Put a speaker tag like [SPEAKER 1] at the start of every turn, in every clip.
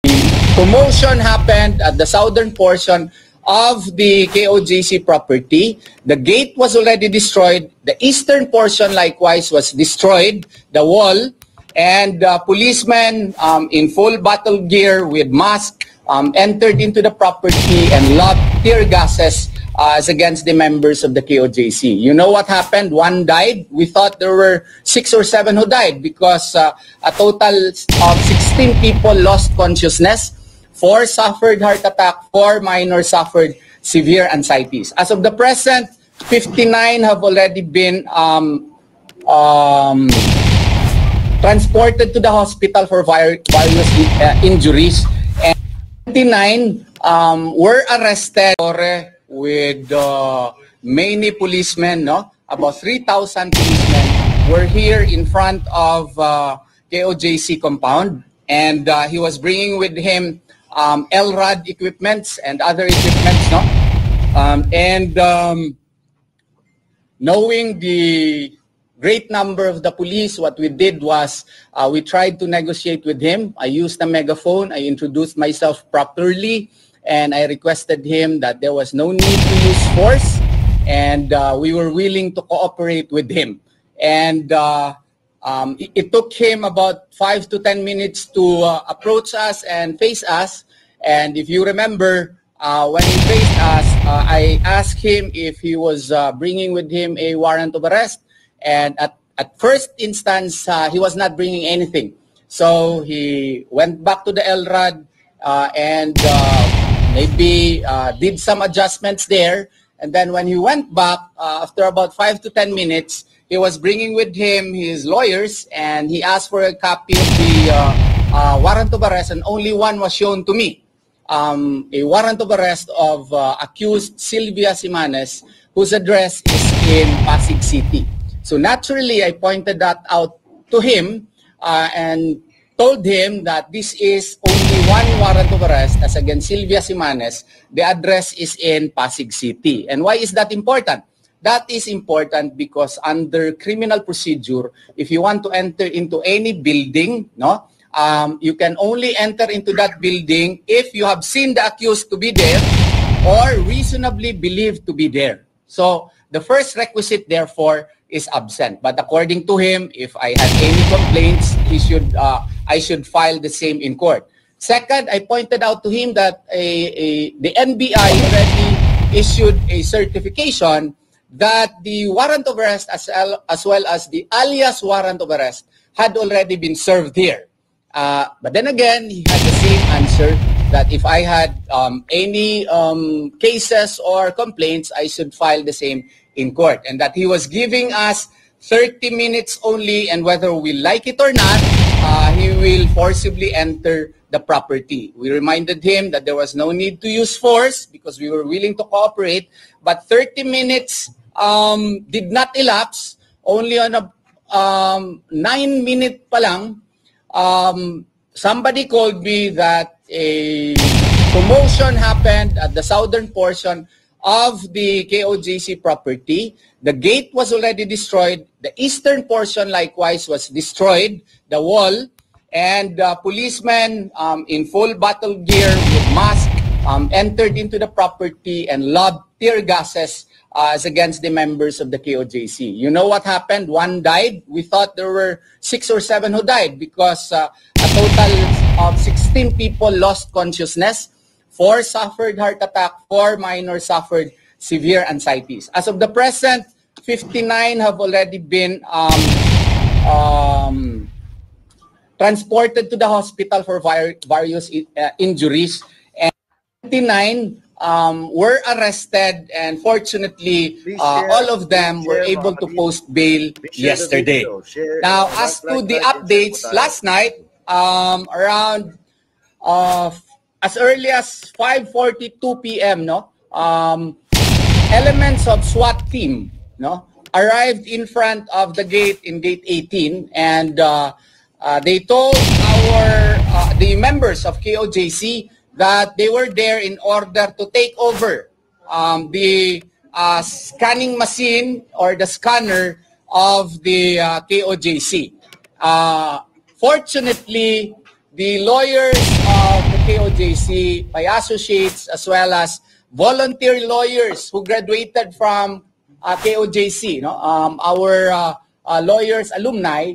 [SPEAKER 1] Commotion happened at the southern portion of the KOJC property. The gate was already destroyed. The eastern portion likewise was destroyed, the wall, and policemen in full battle gear with masks entered into the property and lobbed tear gases as against the members of the KOJC. You know what happened? One died. We thought there were 6 or 7 who died because a total of 16 people lost consciousness. 4 suffered heart attack, 4 minors suffered severe anxieties. As of the present, 59 have already been transported to the hospital for various injuries, and 29 were arrested with many policemen, no? About 3,000 policemen were here in front of KOJC compound, and he was bringing with him LRAD equipments and other equipments, no? Knowing the great number of the police, what we did was we tried to negotiate with him. I used a megaphone. I introduced myself properly, and I requested him that there was no need to use force, and we were willing to cooperate with him. And it took him about 5 to 10 minutes to approach us and face us. And if you remember, when he faced us, I asked him if he was bringing with him a warrant of arrest. And at first instance, he was not bringing anything. So he went back to the LRAD and maybe did some adjustments there. And then when he went back, after about 5 to 10 minutes, he was bringing with him his lawyers, and he asked for a copy of the warrant of arrest, and only one was shown to me. A warrant of arrest of accused Sylvia Simanes, whose address is in Pasig City. So naturally, I pointed that out to him and told him that this is only one warrant of arrest as against Sylvia Simanes. The address is in Pasig City. And why is that important? That is important because under criminal procedure, if you want to enter into any building, no, you can only enter into that building if you have seen the accused to be there or reasonably believed to be there. So the first requisite, therefore, is absent. But according to him, if I had any complaints, I should file the same in court. Second, I pointed out to him that the NBI already issued a certification that the warrant of arrest as well as the alias warrant of arrest had already been served here. But then again, he had the same answer that if I had any cases or complaints, I should file the same in court, and that he was giving us 30 minutes only, and whether we like it or not, he will forcibly enter the property. We reminded him that there was no need to use force because we were willing to cooperate, but 30 minutes did not elapse. Only on a 9-minute pa lang, somebody called me that a commotion happened at the southern portion of the KOJC property. The gate was already destroyed. The eastern portion likewise was destroyed, the wall, and policemen in full battle gear with masks entered into the property and lobbed tear gases as against the members of the KOJC. You know what happened? One died. We thought there were 6 or 7 who died because a total of 16 people lost consciousness. 4 suffered heart attack, 4 minors suffered severe anxieties. As of the present, 59 have already been transported to the hospital for various injuries, and 29 were arrested, and fortunately, all of them were able to post bail yesterday. Now, as to the updates, last night, around as early as 5:42 p.m., no, elements of SWAT team, no, arrived in front of the gate in gate 18, and they told the members of KOJC that they were there in order to take over the scanning machine or the scanner of the KOJC. Fortunately, the lawyers of the KOJC, my associates, as well as volunteer lawyers who graduated from KOJC, no? Our lawyers, alumni,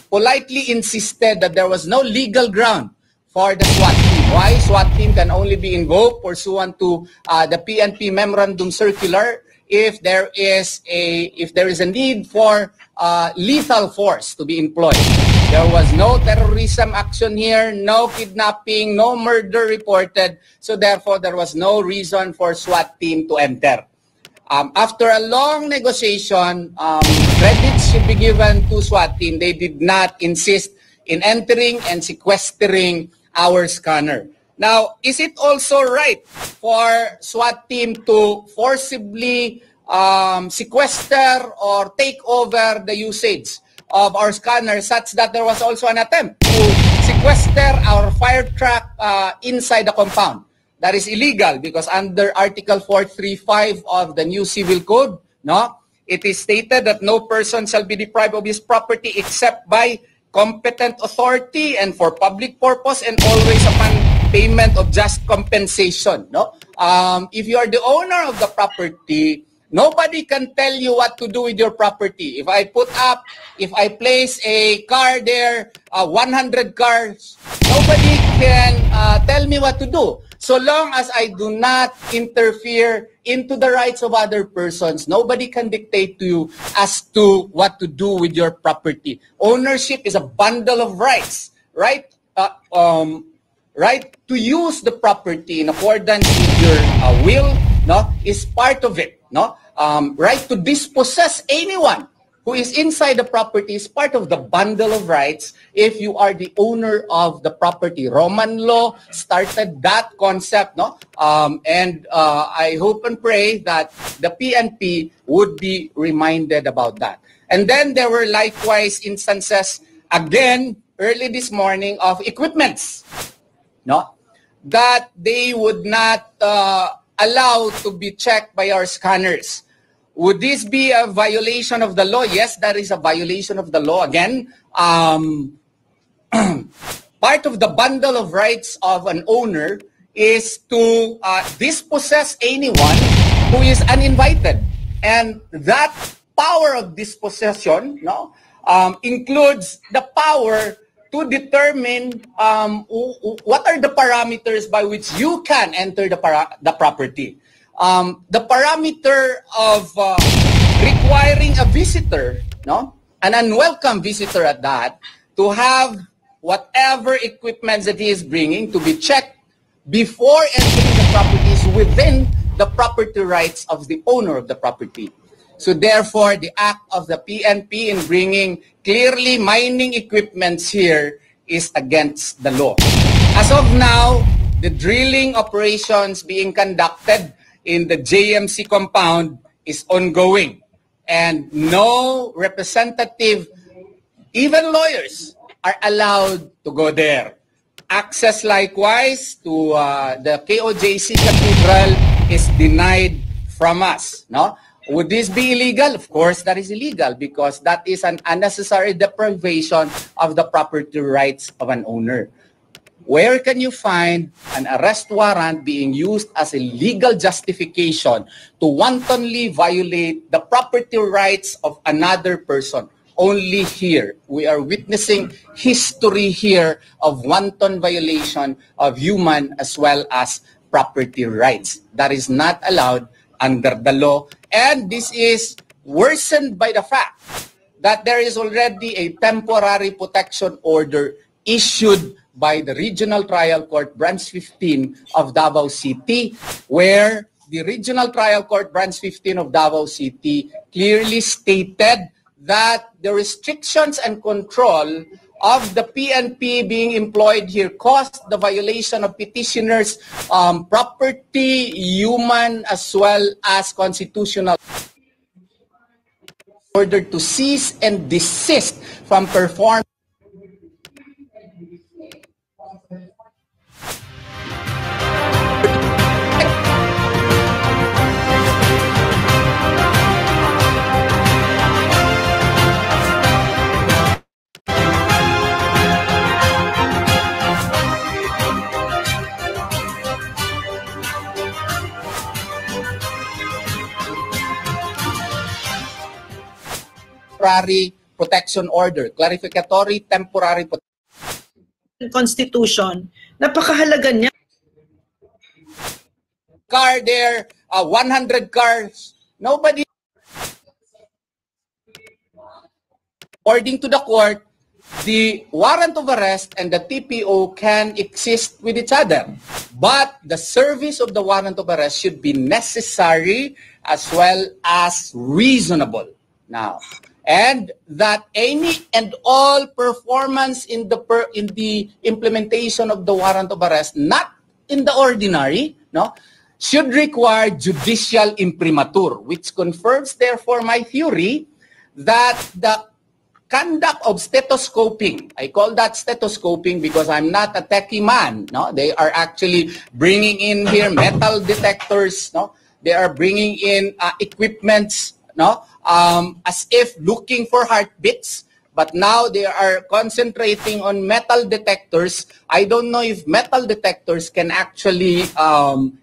[SPEAKER 1] politely insisted that there was no legal ground for the SWAT team. Why? SWAT team can only be invoked pursuant to the PNP Memorandum Circular if there is a need for lethal force to be employed. There was no terrorism action here, no kidnapping, no murder reported, so therefore there was no reason for SWAT team to enter. After a long negotiation, credits should be given to SWAT team. They did not insist in entering and sequestering our scanner. Now, is it also right for SWAT team to forcibly sequester or take over the usage of our scanner such that there was also an attempt to sequester our fire truck inside the compound? That is illegal because under Article 435 of the new Civil Code, no, it is stated that no person shall be deprived of his property except by competent authority and for public purpose and always upon payment of just compensation. No, if you are the owner of the property, nobody can tell you what to do with your property. If I place a car there, 100 cars, nobody can tell me what to do. So long as I do not interfere into the rights of other persons, nobody can dictate to you as to what to do with your property. Ownership is a bundle of rights, right? Right to use the property in accordance with your will, no, is part of it, no. Right to dispossess anyone who is inside the property is part of the bundle of rights if you are the owner of the property. Roman law started that concept, no? And I hope and pray that the PNP would be reminded about that. And then there were likewise instances, again, early this morning, of equipments, no? That they would not allow to be checked by our scanners. Would this be a violation of the law? Yes, that is a violation of the law. Again, part of the bundle of rights of an owner is to dispossess anyone who is uninvited. And that power of dispossession, no, includes the power to determine what are the parameters by which you can enter the property. The parameter of requiring a visitor, no, an unwelcome visitor at that, to have whatever equipment that he is bringing to be checked before entering the property is within the property rights of the owner of the property. So therefore, the act of the PNP in bringing clearly mining equipments here is against the law. As of now, the drilling operations being conducted in the JMC compound is ongoing, and no representative, even lawyers, are allowed to go there. Access likewise to the KOJC Cathedral is denied from us. No? Would this be illegal? Of course, that is illegal because that is an unnecessary deprivation of the property rights of an owner. Where can you find an arrest warrant being used as a legal justification to wantonly violate the property rights of another person? Only here. We are witnessing history here of wanton violation of human as well as property rights. That is not allowed under the law. And this is worsened by the fact that there is already a temporary protection order issued by the Regional Trial Court Branch 15 of Davao City, where the Regional Trial Court Branch 15 of Davao City clearly stated that the restrictions and control of the PNP being employed here caused the violation of petitioners' property, human, as well as constitutional order to cease and desist from performing temporary protection order, clarificatory temporary
[SPEAKER 2] Constitution, napakahalaga niya.
[SPEAKER 1] car there, 100 cars, nobody, according to the court, the warrant of arrest and the TPO can exist with each other. But the service of the warrant of arrest should be necessary as well as reasonable. Now, and that any and all performance in the implementation of the warrant of arrest, not in the ordinary, no, should require judicial imprimatur, which confirms, therefore, my theory that the conduct of stethoscoping, I call that stethoscoping because I'm not a techie man, no? They are actually bringing in here metal detectors, no? They are bringing in equipments, no? As if looking for heartbeats, but now they are concentrating on metal detectors. I don't know if metal detectors can actually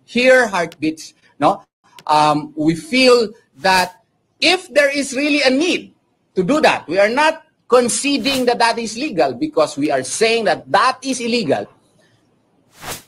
[SPEAKER 1] hear heartbeats, no? We feel that if there is really a need to do that, we are not conceding that that is legal because we are saying that that is illegal.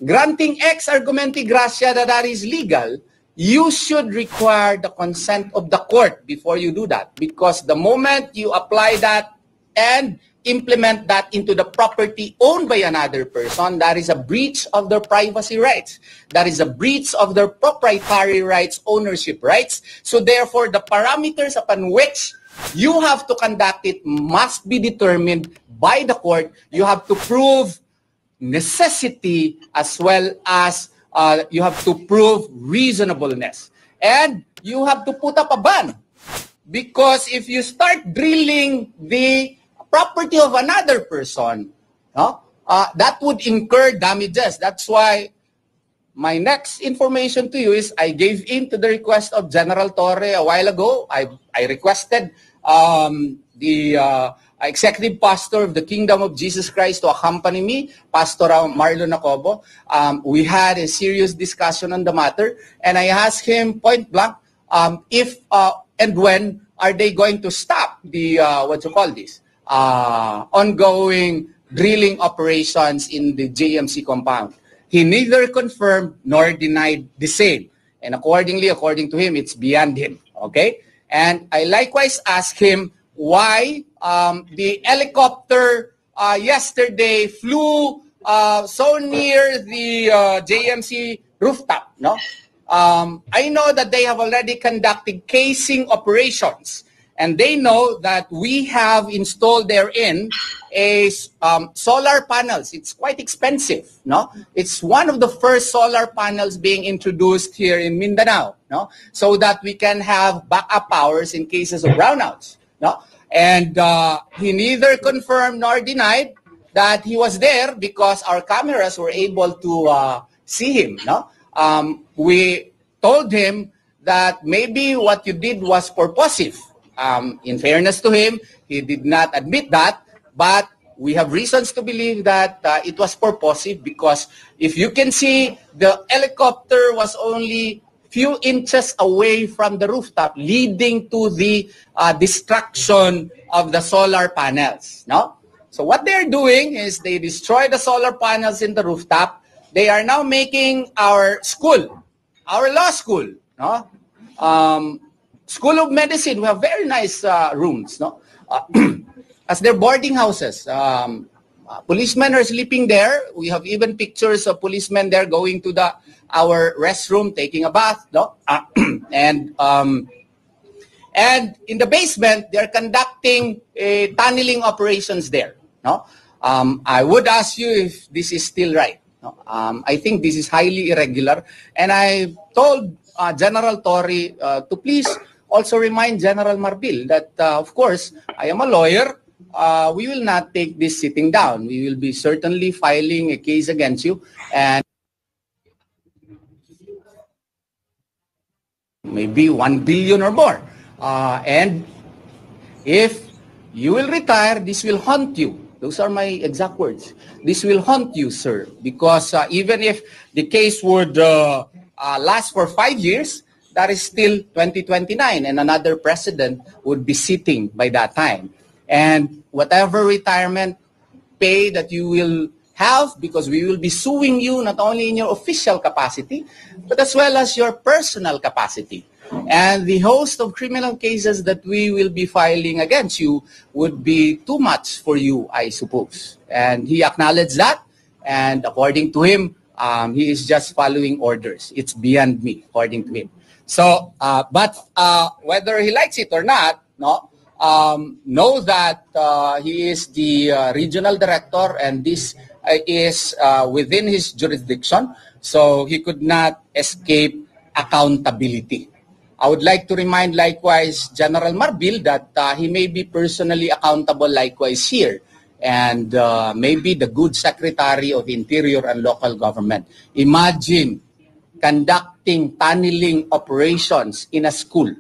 [SPEAKER 1] Granting ex argumenti gratia that that is legal, you should require the consent of the court before you do that, because the moment you apply that and implement that into the property owned by another person, that is a breach of their privacy rights. That is a breach of their proprietary rights, ownership rights. So therefore, the parameters upon which you have to conduct it must be determined by the court. You have to prove necessity as well as you have to prove reasonableness. And you have to put up a ban. Because if you start drilling the property of another person, no, that would incur damages. That's why my next information to you is I gave in to the request of General Torre a while ago. I requested the executive pastor of the Kingdom of Jesus Christ to accompany me, Pastor Marlon Acobo. We had a serious discussion on the matter, and I asked him point blank if and when are they going to stop the, ongoing drilling operations in the JMC compound. He neither confirmed nor denied the same. And accordingly, according to him, it's beyond him. Okay? And I likewise asked him why the helicopter yesterday flew so near the JMC rooftop. No? I know that they have already conducted casing operations. And they know that we have installed therein a solar panels. It's quite expensive, no? It's one of the first solar panels being introduced here in Mindanao, no? So that we can have backup powers in cases of brownouts, no? And he neither confirmed nor denied that he was there because our cameras were able to see him, no? We told him that maybe what you did was purposive. In fairness to him, he did not admit that, but we have reasons to believe that it was purposive because if you can see, the helicopter was only few inches away from the rooftop, leading to the destruction of the solar panels. No? So what they're doing is they destroy the solar panels in the rooftop. They are now making our school, our law school, no? School of Medicine, we have very nice rooms, no? As their boarding houses. Policemen are sleeping there. We have even pictures of policemen there going to our restroom, taking a bath, no? And in the basement, they're conducting tunneling operations there, no? I would ask you if this is still right. No? I think this is highly irregular. And I told General Torre to please also remind General Marbil that, of course, I am a lawyer. We will not take this sitting down. We will be certainly filing a case against you. And maybe 1 billion or more. And if you will retire, this will haunt you. Those are my exact words. This will haunt you, sir. Because even if the case would last for 5 years, that is still 2029, and another president would be sitting by that time. And whatever retirement pay that you will have, because we will be suing you not only in your official capacity, but as well as your personal capacity. And the host of criminal cases that we will be filing against you would be too much for you, I suppose. And he acknowledged that, and according to him, he is just following orders. It's beyond me, according to him. So, but whether he likes it or not, know that he is the regional director, and this is within his jurisdiction, so he could not escape accountability. I would like to remind likewise General Marbil that he may be personally accountable likewise here, and maybe the good Secretary of Interior and Local Government. Imagine conducting tunneling operations in a school.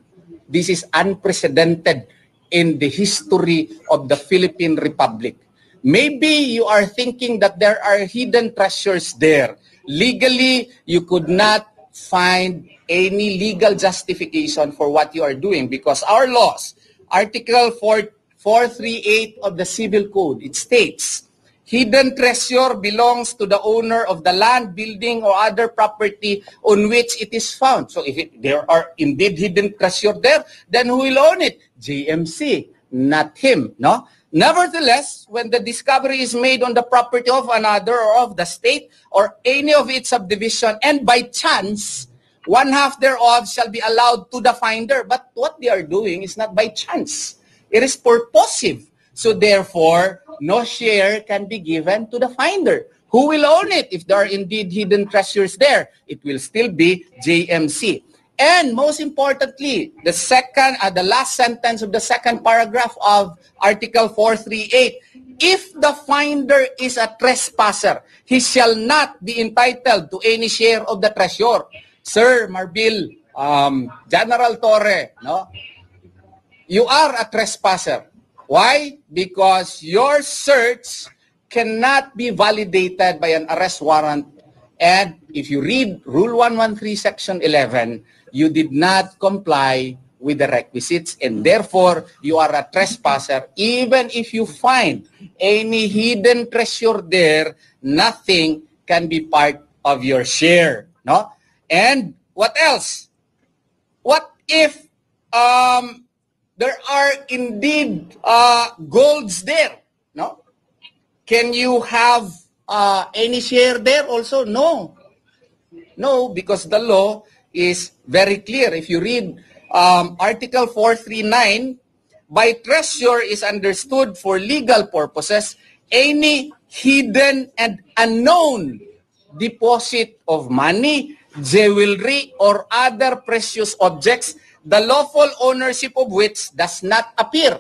[SPEAKER 1] This is unprecedented in the history of the Philippine Republic. Maybe you are thinking that there are hidden treasures there. Legally, you could not find any legal justification for what you are doing because our laws, Article 438 of the Civil Code, it states, hidden treasure belongs to the owner of the land, building, or other property on which it is found. So if there are indeed hidden treasure there, then who will own it? JMC, not him, no? Nevertheless, when the discovery is made on the property of another or of the state or any of its subdivision, and by chance, one half thereof shall be allowed to the finder. But what they are doing is not by chance. It is purposive. So therefore, no share can be given to the finder. Who will own it if there are indeed hidden treasures there? It will still be JMC. And most importantly, the last sentence of the second paragraph of Article 438, if the finder is a trespasser, he shall not be entitled to any share of the treasure. Sir Marbil, General Torre, no? You are a trespasser. Why? Because your search cannot be validated by an arrest warrant. And if you read Rule 113, Section 11, you did not comply with the requisites, and therefore you are a trespasser. Even if you find any hidden treasure there, nothing can be part of your share. No? And what else? What if there are indeed golds there? No? Can you have any share there also? No. No, because the law is very clear. If you read Article 439, by treasure is understood for legal purposes any hidden and unknown deposit of money, jewelry, or other precious objects, the lawful ownership of which does not appear.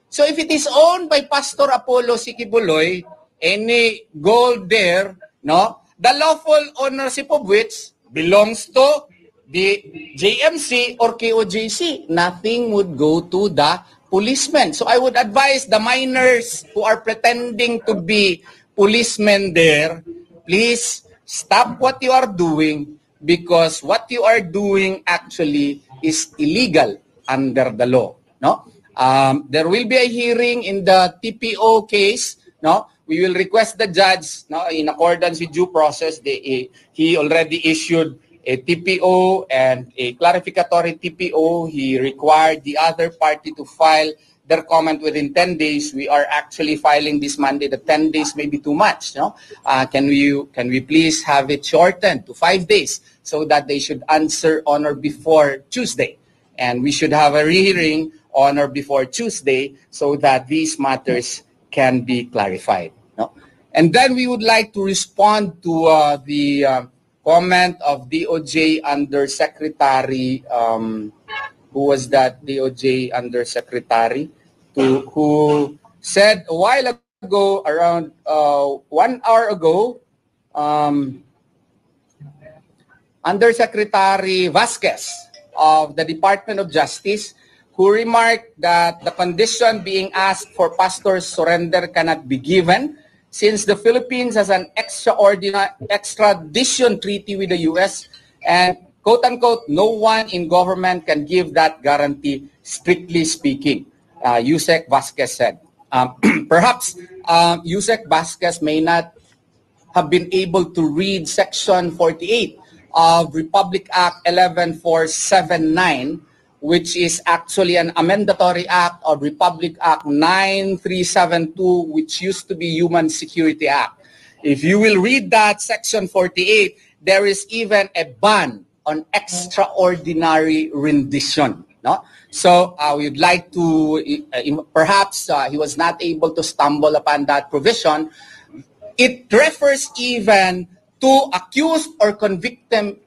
[SPEAKER 1] So if it is owned by Pastor Apollo Sikibuloy, any gold there, no, the lawful ownership of which belongs to the JMC or KOJC. Nothing would go to the policemen. So I would advise the minors who are pretending to be policemen there, please stop what you are doing, because what you are doing actually is illegal under the law. No, there will be a hearing in the TPO case. No, we will request the judge. No, in accordance with due process, he already issued a TPO and a clarificatory TPO. He required the other party to file their comment within 10 days. We are actually filing this Monday. The 10 days may be too much. No? Can we please have it shortened to 5 days so that they should answer on or before Tuesday? And we should have a hearing on or before Tuesday so that these matters can be clarified. No? And then we would like to respond to the comment of DOJ Undersecretary, who was that DOJ Undersecretary, who said a while ago, around 1 hour ago, Undersecretary Vasquez of the Department of Justice, who remarked that the condition being asked for pastors' surrender cannot be given since the Philippines has an extradition treaty with the U.S. and quote unquote, no one in government can give that guarantee, strictly speaking, Yusek Vasquez said. Perhaps Yusek Vasquez may not have been able to read Section 48 of Republic Act 11479, which is actually an amendatory act of Republic Act 9372, which used to be Human Security Act. If you will read that Section 48, there is even a ban on extraordinary rendition. No? So we'd like to, perhaps he was not able to stumble upon that provision. It refers even to accused or convicted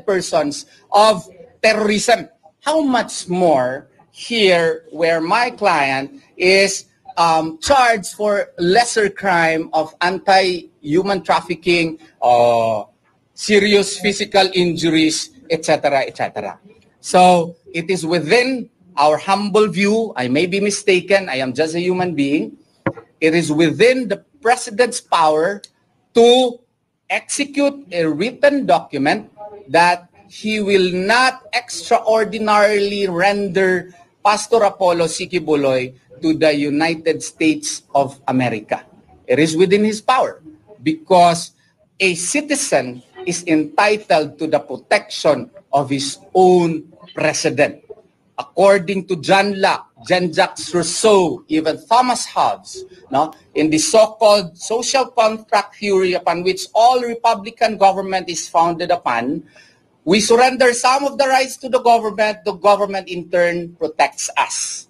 [SPEAKER 1] persons of terrorism. How much more here where my client is charged for lesser crime of anti-human trafficking, serious physical injuries, etc., etc. So it is within our humble view. I may be mistaken. I am just a human being. It is within the President's power to execute a written document that he will not extraordinarily render Pastor Apollo C. Quiboloy to the United States of America. It is within his power because a citizen is entitled to the protection of his own president. According to John Locke, Jean-Jacques Rousseau, even Thomas Hobbes, no, in the so-called social contract theory upon which all Republican government is founded upon, we surrender some of the rights to the government in turn protects us.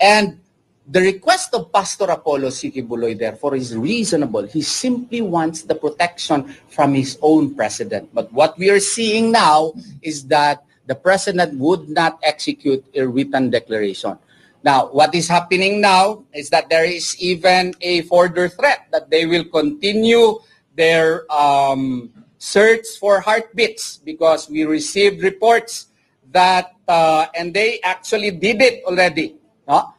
[SPEAKER 1] And the request of Pastor Apollo C. Quiboloy, therefore, is reasonable. He simply wants the protection from his own president. But what we are seeing now is that the president would not execute a written declaration. Now, what is happening now is that there is even a further threat that they will continue their search for heartbeats because we received reports that, and they actually did it already, no?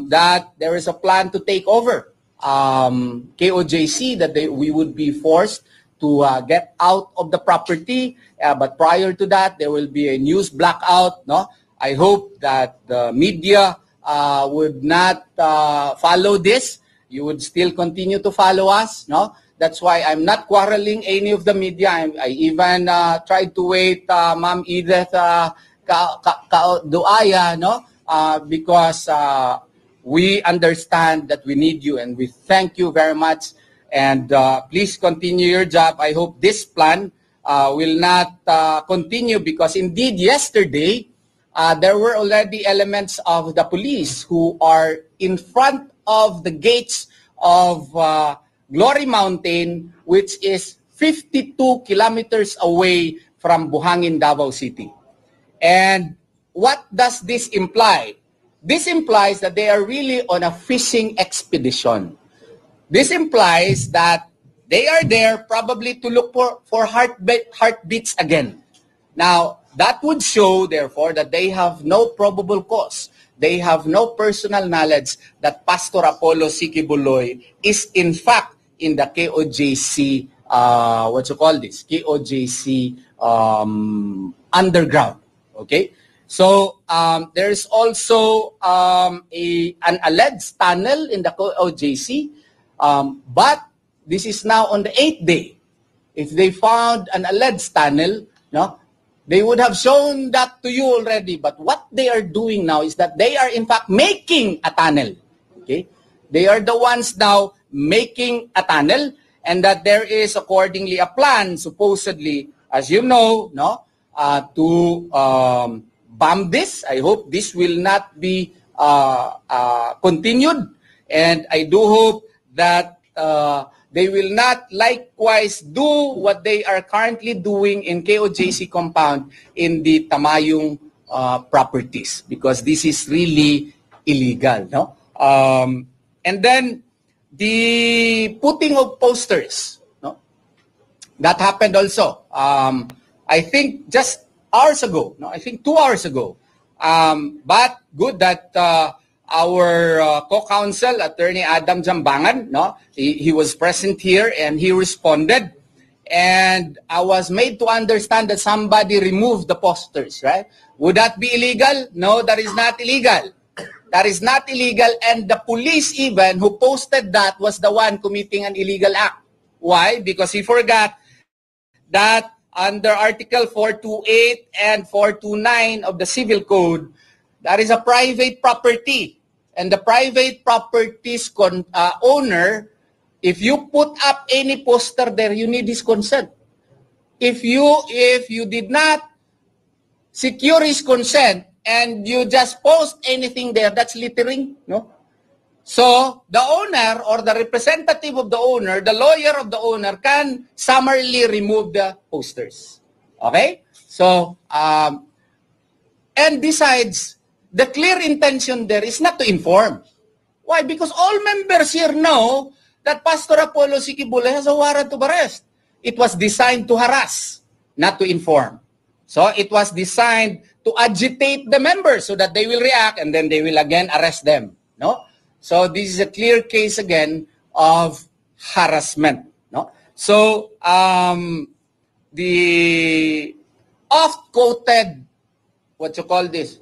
[SPEAKER 1] That there is a plan to take over KOJC, that we would be forced to get out of the property. But prior to that, there will be a news blackout. No, I hope that the media would not follow this. You would still continue to follow us. No, that's why I'm not quarreling any of the media. I even tried to wait, Ma'am Edith Duaya, no, because we understand that we need you, and we thank you very much. And please continue your job. I hope this plan will not continue because indeed yesterday there were already elements of the police who are in front of the gates of Glory Mountain, which is 52 kilometers away from Buhangin, Davao City. And what does this imply? This implies that they are really on a fishing expedition. This implies that they are there probably to look for heartbeats again. Now, that would show, therefore, that they have no probable cause. They have no personal knowledge that Pastor Apollo C. Quiboloy is in fact in the KOJC, KOJC underground. Okay? So, there is also an alleged tunnel in the KOJC. But this is now on the 8th day. If they found an alleged tunnel, no, they would have shown that to you already. But what they are doing now is that they are in fact making a tunnel. Okay, they are the ones now making a tunnel, and that there is accordingly a plan, supposedly, as you know, no, to bomb this. I hope this will not be continued, and I do hope that they will not likewise do what they are currently doing in KOJC compound in the Tamayong properties, because this is really illegal. No? And then the putting of posters, no? That happened also. I think just hours ago, no? I think 2 hours ago. But good that our co-counsel, Attorney Adam Jambangan, no, he was present here and he responded. and I was made to understand that somebody removed the posters, right? Would that be illegal? No, that is not illegal. That is not illegal, and the police even who posted that was the one committing an illegal act. Why? Because he forgot that under Article 428 and 429 of the Civil Code, that is a private property. And the private property's owner, if you put up any poster there, you need his consent. If you did not secure his consent and you just post anything there, that's littering, no? So the owner or the representative of the owner, the lawyer of the owner, can summarily remove the posters. Okay? So, and besides, the clear intention there is not to inform. Why? Because all members here know that Pastor Apollo C. Quiboloy has a warrant of arrest. It was designed to harass, not to inform. So it was designed to agitate the members so that they will react and then they will again arrest them. No? So this is a clear case again of harassment. No? So the oft-quoted, what you call this,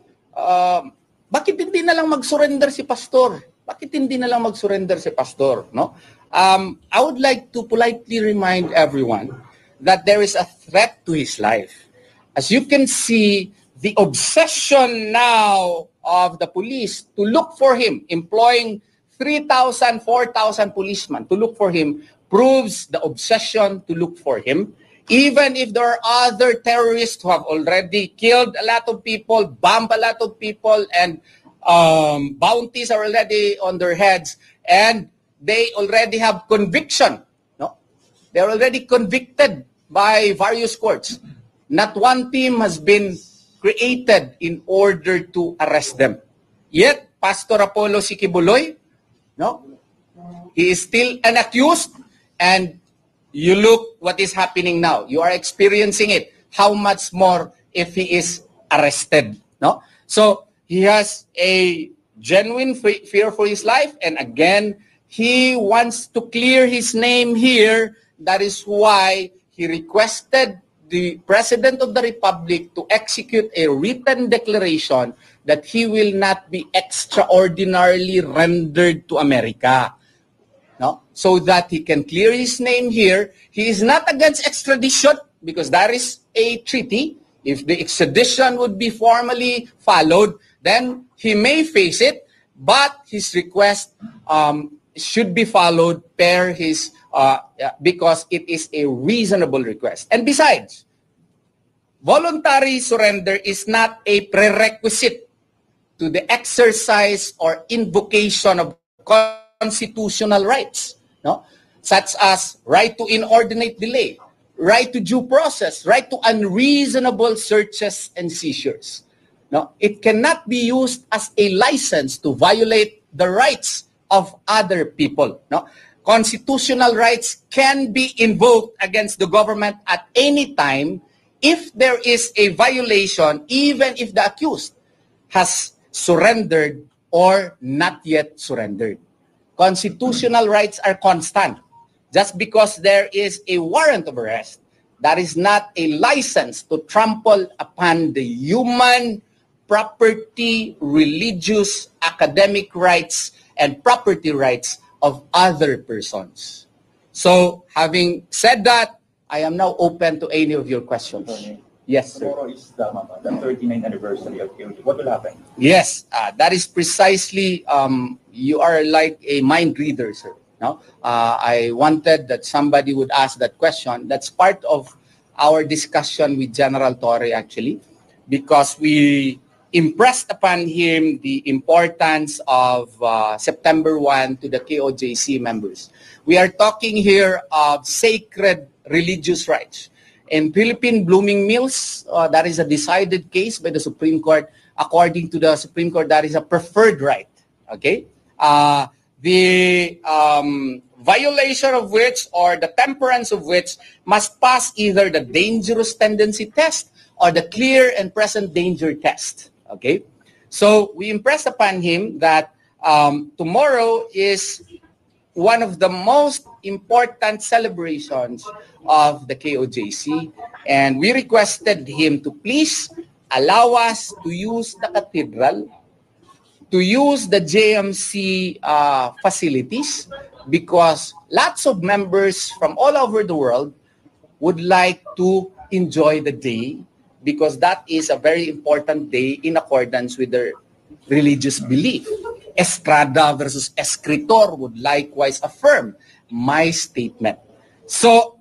[SPEAKER 1] bakit hindi na lang mag-surrender si pastor? Bakit hindi na lang mag-surrender si pastor? No? I would like to politely remind everyone that there is a threat to his life. As you can see, the obsession now of the police to look for him, employing 3,000, 4,000 policemen to look for him, proves the obsession to look for him. Even if there are other terrorists who have already killed a lot of people, bombed a lot of people, and bounties are already on their heads, and they already have conviction. No? They're already convicted by various courts. Not one team has been created in order to arrest them. Yet, Pastor Apollo C. Quiboloy, no? He is still an accused, and you look what is happening now. You are experiencing it. How much more if he is arrested, no? So, he has a genuine fear for his life, and again, he wants to clear his name here. That is why he requested the President of the Republic to execute a written declaration that he will not be extraordinarily rendered to America. No? So that he can clear his name here. He is not against extradition because that is a treaty. If the extradition would be formally followed, then he may face it, but his request should be followed per his because it is a reasonable request. And besides, voluntary surrender is not a prerequisite to the exercise or invocation of constitutional rights, no? Such as right to inordinate delay, right to due process, right to unreasonable searches and seizures. No? It cannot be used as a license to violate the rights of other people. No? Constitutional rights can be invoked against the government at any time if there is a violation, even if the accused has surrendered or not yet surrendered. Constitutional rights are constant. Just because there is a warrant of arrest, that is not a license to trample upon the human property, religious, academic rights, and property rights of other persons. So, having said that, I am now open to any of your questions. Yes, sir.
[SPEAKER 3] Tomorrow is the 39th anniversary of KOJ. What will happen?
[SPEAKER 1] Yes, that is precisely, you are like a mind reader, sir. No? I wanted that somebody would ask that question. That's part of our discussion with General Torre, actually, because we impressed upon him the importance of September 1 to the KOJC members. We are talking here of sacred religious rights. In Philippine Blooming Mills, that is a decided case by the Supreme Court. According to the Supreme Court, that is a preferred right. Okay? The violation of which or the temperance of which must pass either the dangerous tendency test or the clear and present danger test. Okay? So we impressed upon him that tomorrow is one of the most important celebrations of the KOJC, and we requested him to please allow us to use the cathedral, to use the JMC facilities, because lots of members from all over the world would like to enjoy the day, because that is a very important day in accordance with their religious belief. Estrada versus Escritor would likewise affirm my statement. So,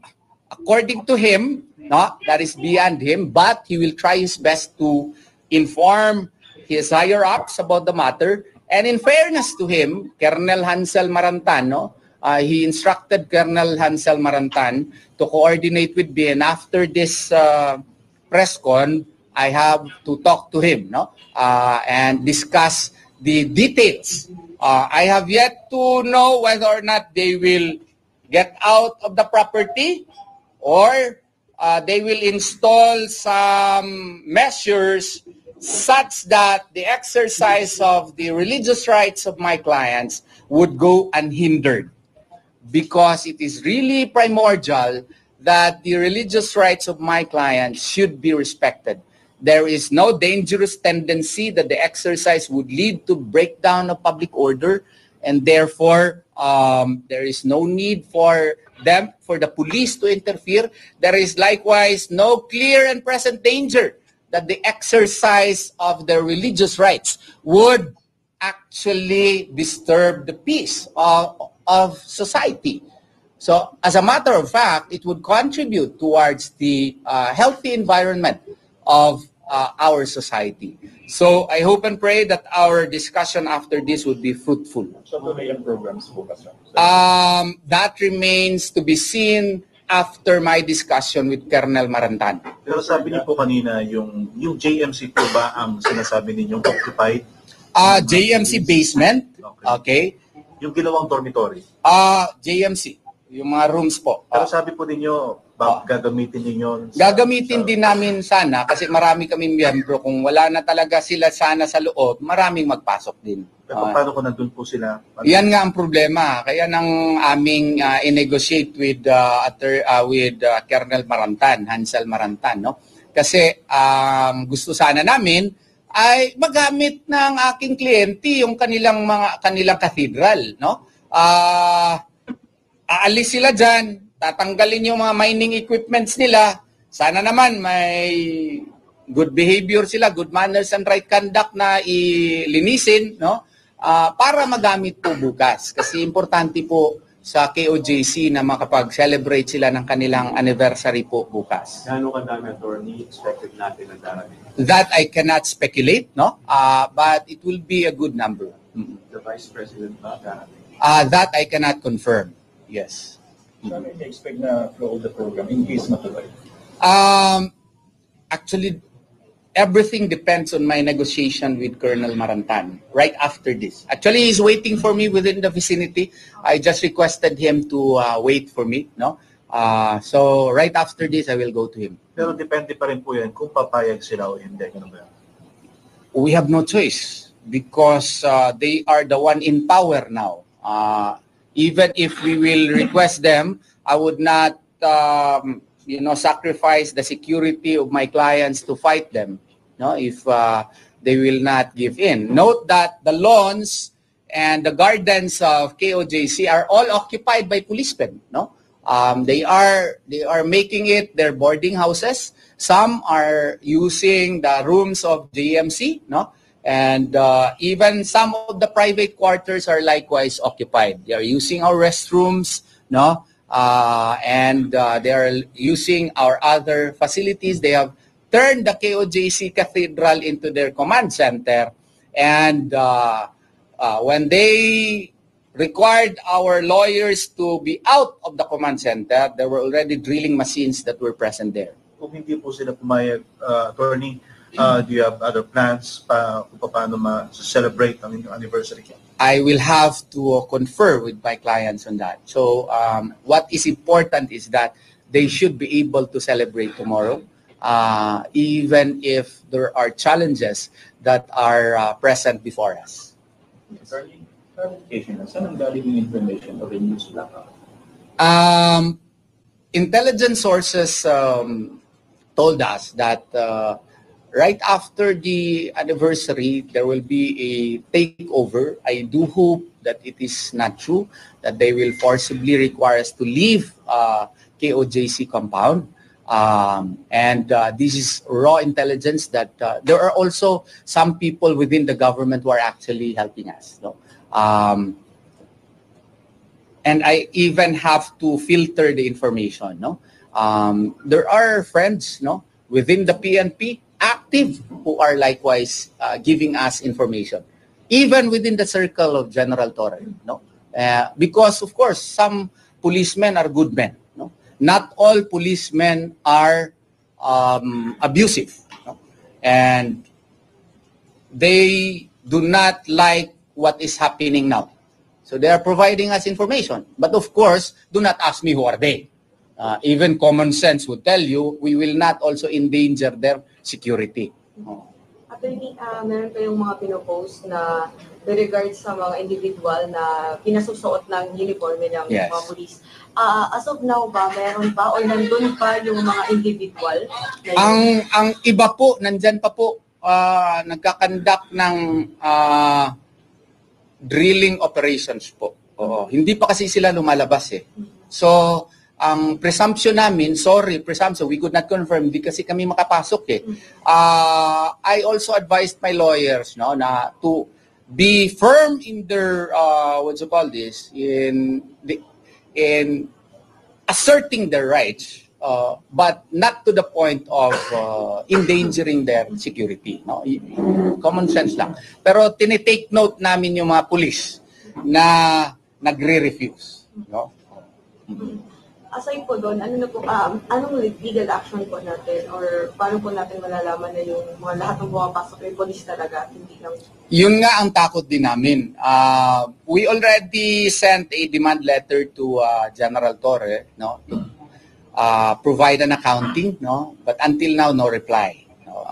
[SPEAKER 1] according to him, no, that is beyond him, but he will try his best to inform his higher-ups about the matter. And in fairness to him, Colonel Hansel Marantan, no, he instructed Colonel Hansel Marantan to coordinate with me, and after this press con, I have to talk to him, no, and discuss the details. I have yet to know whether or not they will get out of the property, or they will install some measures such that the exercise of the religious rights of my clients would go unhindered. Because it is really primordial that the religious rights of my clients should be respected. There is no dangerous tendency that the exercise would lead to breakdown of public order, and therefore there is no need for the police to interfere. There is likewise no clear and present danger that the exercise of their religious rights would actually disturb the peace of society. So, as a matter of fact, it would contribute towards the healthy environment of our society. So, I hope and pray that our discussion after this would be fruitful.
[SPEAKER 3] So, tuloy ang programs bukas.
[SPEAKER 1] That remains to be seen after my discussion with Colonel Marantan.
[SPEAKER 4] Pero sabi niyo po kanina, yung JMC po ba ang sinasabi ninyong occupied?
[SPEAKER 1] JMC basement, okay.
[SPEAKER 4] Yung ginawang dormitory?
[SPEAKER 1] JMC, yung mga rooms po.
[SPEAKER 4] Pero sabi po ninyo, gagamitin ninyo?
[SPEAKER 1] Gagamitin din namin sana, kasi marami kaming miyembro. Kung wala na talaga sila sana sa loob, maraming magpasok din.
[SPEAKER 4] Pero paano kung nandun po sila?
[SPEAKER 1] Yan nga ang problema. Kaya nang aming i-negotiate with Colonel Marantan, Hansel Marantan, no? Kasi gusto sana namin ay magamit ng aking kliyente yung kanilang cathedral, no? Aalis sila diyan, tatanggalin yung mga mining equipments nila. Sana naman may good behavior sila, good manners and right conduct na ilinisin, no? Para magamit po bukas. Kasi importante po sa KOJC na makapag-celebrate sila ng kanilang anniversary po bukas.
[SPEAKER 5] Gaano kadami, attorney, expected natin na darating?
[SPEAKER 1] That I cannot speculate, no? But it will be a good number.
[SPEAKER 5] The Vice President ba darating?
[SPEAKER 1] That I cannot confirm. Yes.
[SPEAKER 3] So, ano expect na flow of the program in case matuloy?
[SPEAKER 1] Actually, everything depends on my negotiation with Colonel Marantan right after this. Actually, he's waiting for me within the vicinity. I just requested him to wait for me, no? So right after this, I will go to him.
[SPEAKER 4] Pero depende pa rin po yan kung papayag sila o hindi.
[SPEAKER 1] We have no choice because they are the one in power now. Even if we will request them, I would not sacrifice the security of my clients to fight them, no, if they will not give in. Note that the lawns and the gardens of KOJC are all occupied by policemen, no? They are making it their boarding houses. Some are using the rooms of JMC, no? And even some of the private quarters are likewise occupied. They are using our restrooms, no? And they are using our other facilities. They have turned the KOJC Cathedral into their command center. And when they required our lawyers to be out of the command center, there were already drilling machines that were present there.
[SPEAKER 4] Kung hindi po sila pumayag, attorney, do you have other plans kung paano ma-celebrate ang inyong anniversary?
[SPEAKER 1] I will have to confer with my clients on that. So what is important is that they should be able to celebrate tomorrow, even if there are challenges that are present before us.
[SPEAKER 3] Attorney, Clarification, saan ang galing yung information of a news blackout?
[SPEAKER 1] Intelligence sources told us that right after the anniversary, there will be a takeover. I do hope that it is not true, that they will forcibly require us to leave KOJC compound. This is raw intelligence that there are also some people within the government who are actually helping us. No? And I even have to filter the information. No, there are friends, no, within the PNP active who are likewise giving us information, even within the circle of General Torre. No, because of course some policemen are good men. No, not all policemen are abusive, no? And they do not like what is happening now. So they are providing us information. But of course, do not ask me who are they. Even common sense would tell you, we will not also endanger their security.
[SPEAKER 6] Attorney, meron kayong mga pinopost na with regards sa mga individual na pinasusuot ng uniforme ng
[SPEAKER 1] Yes.
[SPEAKER 6] mga police. As of now ba, meron pa or nandun pa yung mga individual? Na
[SPEAKER 1] Ang iba po, nandyan pa po, nagkakandak ng drilling operations po. Oo. Hindi pa kasi sila lumalabas eh. So, ang presumption namin, presumption, we could not confirm, hindi kasi kami makapasok eh. I also advised my lawyers, no, na to be firm in their, in asserting their rights, but not to the point of endangering their security. No? Common sense lang. Pero tinitake note namin yung mga police na nagre-refuse. No?
[SPEAKER 6] aside po doon, ano na po, anong legal action po natin or paano po natin malalaman na yung mga lahat ng pumapasok ay police talaga, hindi lang?
[SPEAKER 1] Yun nga ang takot din namin. We already sent a demand letter to General Torre, no? Provide an accounting, no? But until now, no reply. No?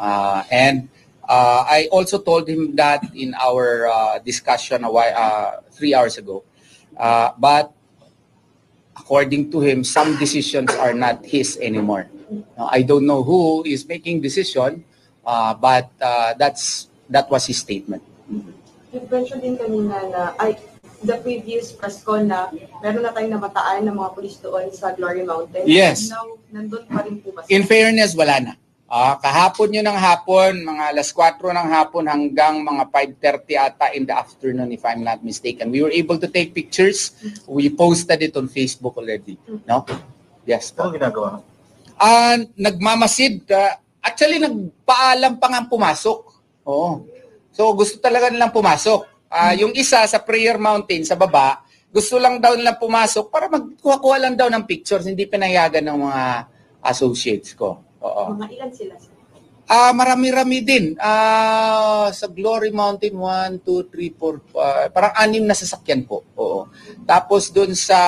[SPEAKER 1] I also told him that in our discussion 3 hours ago. But according to him, some decisions are not his anymore. I don't know who is making decision, but that was his statement.
[SPEAKER 6] You mentioned din kanina na the previous press con na meron na tayong namataan ng mga pulis doon sa Glory Mountain.
[SPEAKER 1] Yes.
[SPEAKER 6] Now, nandun pa rin po ba?
[SPEAKER 1] In fairness, wala na. Kahapon yun ng hapon, mga alas 4 ng hapon hanggang mga 5:30 ata in the afternoon, if I'm not mistaken. We were able to take pictures. We posted it on Facebook already. No? Yes.
[SPEAKER 4] Ano ginagawa?
[SPEAKER 1] Nagmamasid. Actually, nagpaalam pa nga pumasok. Oo. So, gusto talaga nilang pumasok. Yung isa sa Prayer Mountain, sa baba, gusto lang daw nilang pumasok para magkuha-kuha lang daw ng pictures. Hindi pinayagan ng mga associates ko. Oo.
[SPEAKER 6] Mga ilan sila?
[SPEAKER 1] Marami-rami din. Sa Glory Mountain, 1, 2, 3, 4, 5. Parang 6 na sasakyan po. Oo. Tapos dun sa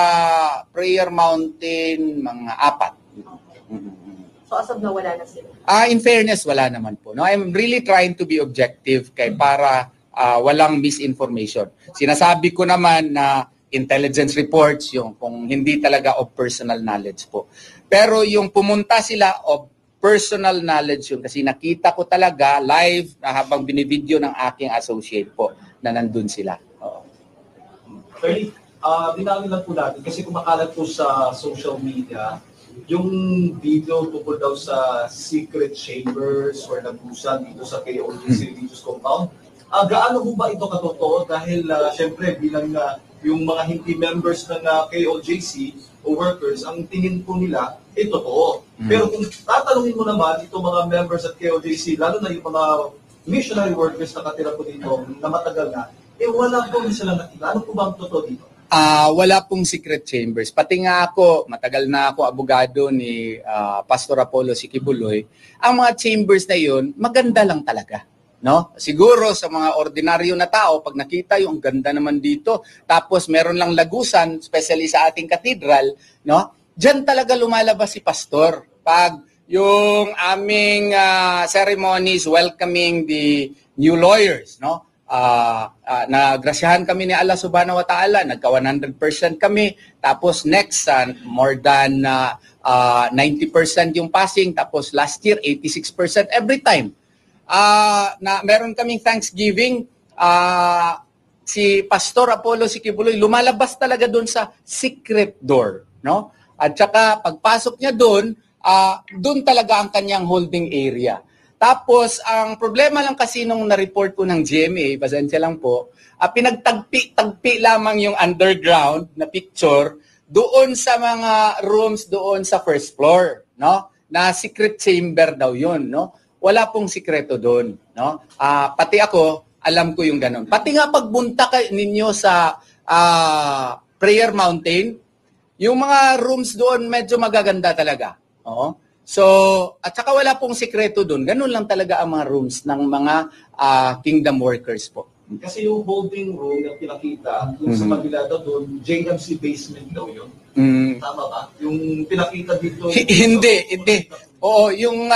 [SPEAKER 1] Prayer Mountain, mga 4.
[SPEAKER 6] So as of now, wala na sila?
[SPEAKER 1] In fairness, wala naman po. No? I'm really trying to be objective para walang misinformation. Sinasabi ko naman na intelligence reports, yung kung hindi talaga of personal knowledge po. Pero yung pumunta sila of personal knowledge yun kasi nakita ko talaga live na habang binivideo ng aking associate po na nandun sila. Oo.
[SPEAKER 7] Attorney, dinami lang po natin kasi kumakalat po sa social media yung video tungkol daw sa secret chambers or nagusan dito sa KOJC Religious Compound. Gaano po ba ito katotoo? Dahil syempre bilang yung mga hindi members ng KOJC o workers, ang tingin po nila, totoo. Pero kung tatanungin mo naman itong mga members at KOJC, lalo na yung mga missionary workers na katira po dito na matagal na, wala po din sila nakita. Ano po ba ang totoo dito?
[SPEAKER 1] Wala pong secret chambers. Pati nga ako, matagal na ako abogado ni Pastor Apollo Sikibuloy, ang mga chambers na yun, maganda lang talaga. No? Siguro sa mga ordinaryo na tao, pag nakita yung ganda naman dito, tapos meron lang lagusan, especially sa ating cathedral, no? Diyan talaga lumalabas si pastor. Pag yung aming ceremonies welcoming the new lawyers, no? nagrasyahan kami ni Allah subhanahu wa ta'ala, nagka 100% kami, tapos next, more than 90% yung passing, tapos last year, 86% every time. Na meron kaming Thanksgiving, si Pastor Apollo Sikibuloy, lumalabas talaga doon sa secret door, no? At saka pagpasok niya doon, doon talaga ang kanyang holding area. Tapos, ang problema lang kasi nung na-report ko ng GMA, pasensya lang po, pinagtagpi lamang yung underground na picture doon sa mga rooms doon sa first floor, no? Na secret chamber daw yun, no? Wala pong sikreto doon, no? Pati ako, alam ko yung ganun. Pati nga pagbunta ninyo sa Prayer Mountain, yung mga rooms doon medyo magaganda talaga. Oo. So, at saka wala pong sikreto doon. Ganun lang talaga ang mga rooms ng mga kingdom workers po.
[SPEAKER 7] Kasi yung holding room na pinakita, yung sa kabila daw doon, JMC basement daw yun. Tama ba? Yung pinakita dito.
[SPEAKER 1] Hindi. Oo, yung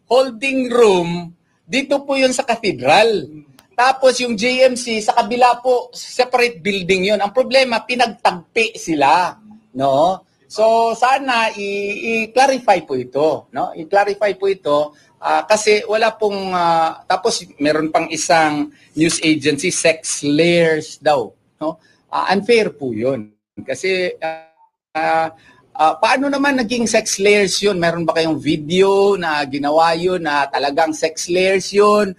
[SPEAKER 1] holding room, dito po yun sa cathedral. Tapos yung JMC, sa kabila po, separate building yun. Ang problema, pinagtagpi sila. No? So sana i-clarify po ito, no? I-clarify po ito kasi wala pong tapos meron pang isang news agency, Sex Layers daw, no? Unfair po 'yun. Kasi paano naman naging Sex Layers 'yun? Meron ba kayong video na ginawa 'yun na talagang Sex Layers 'yun?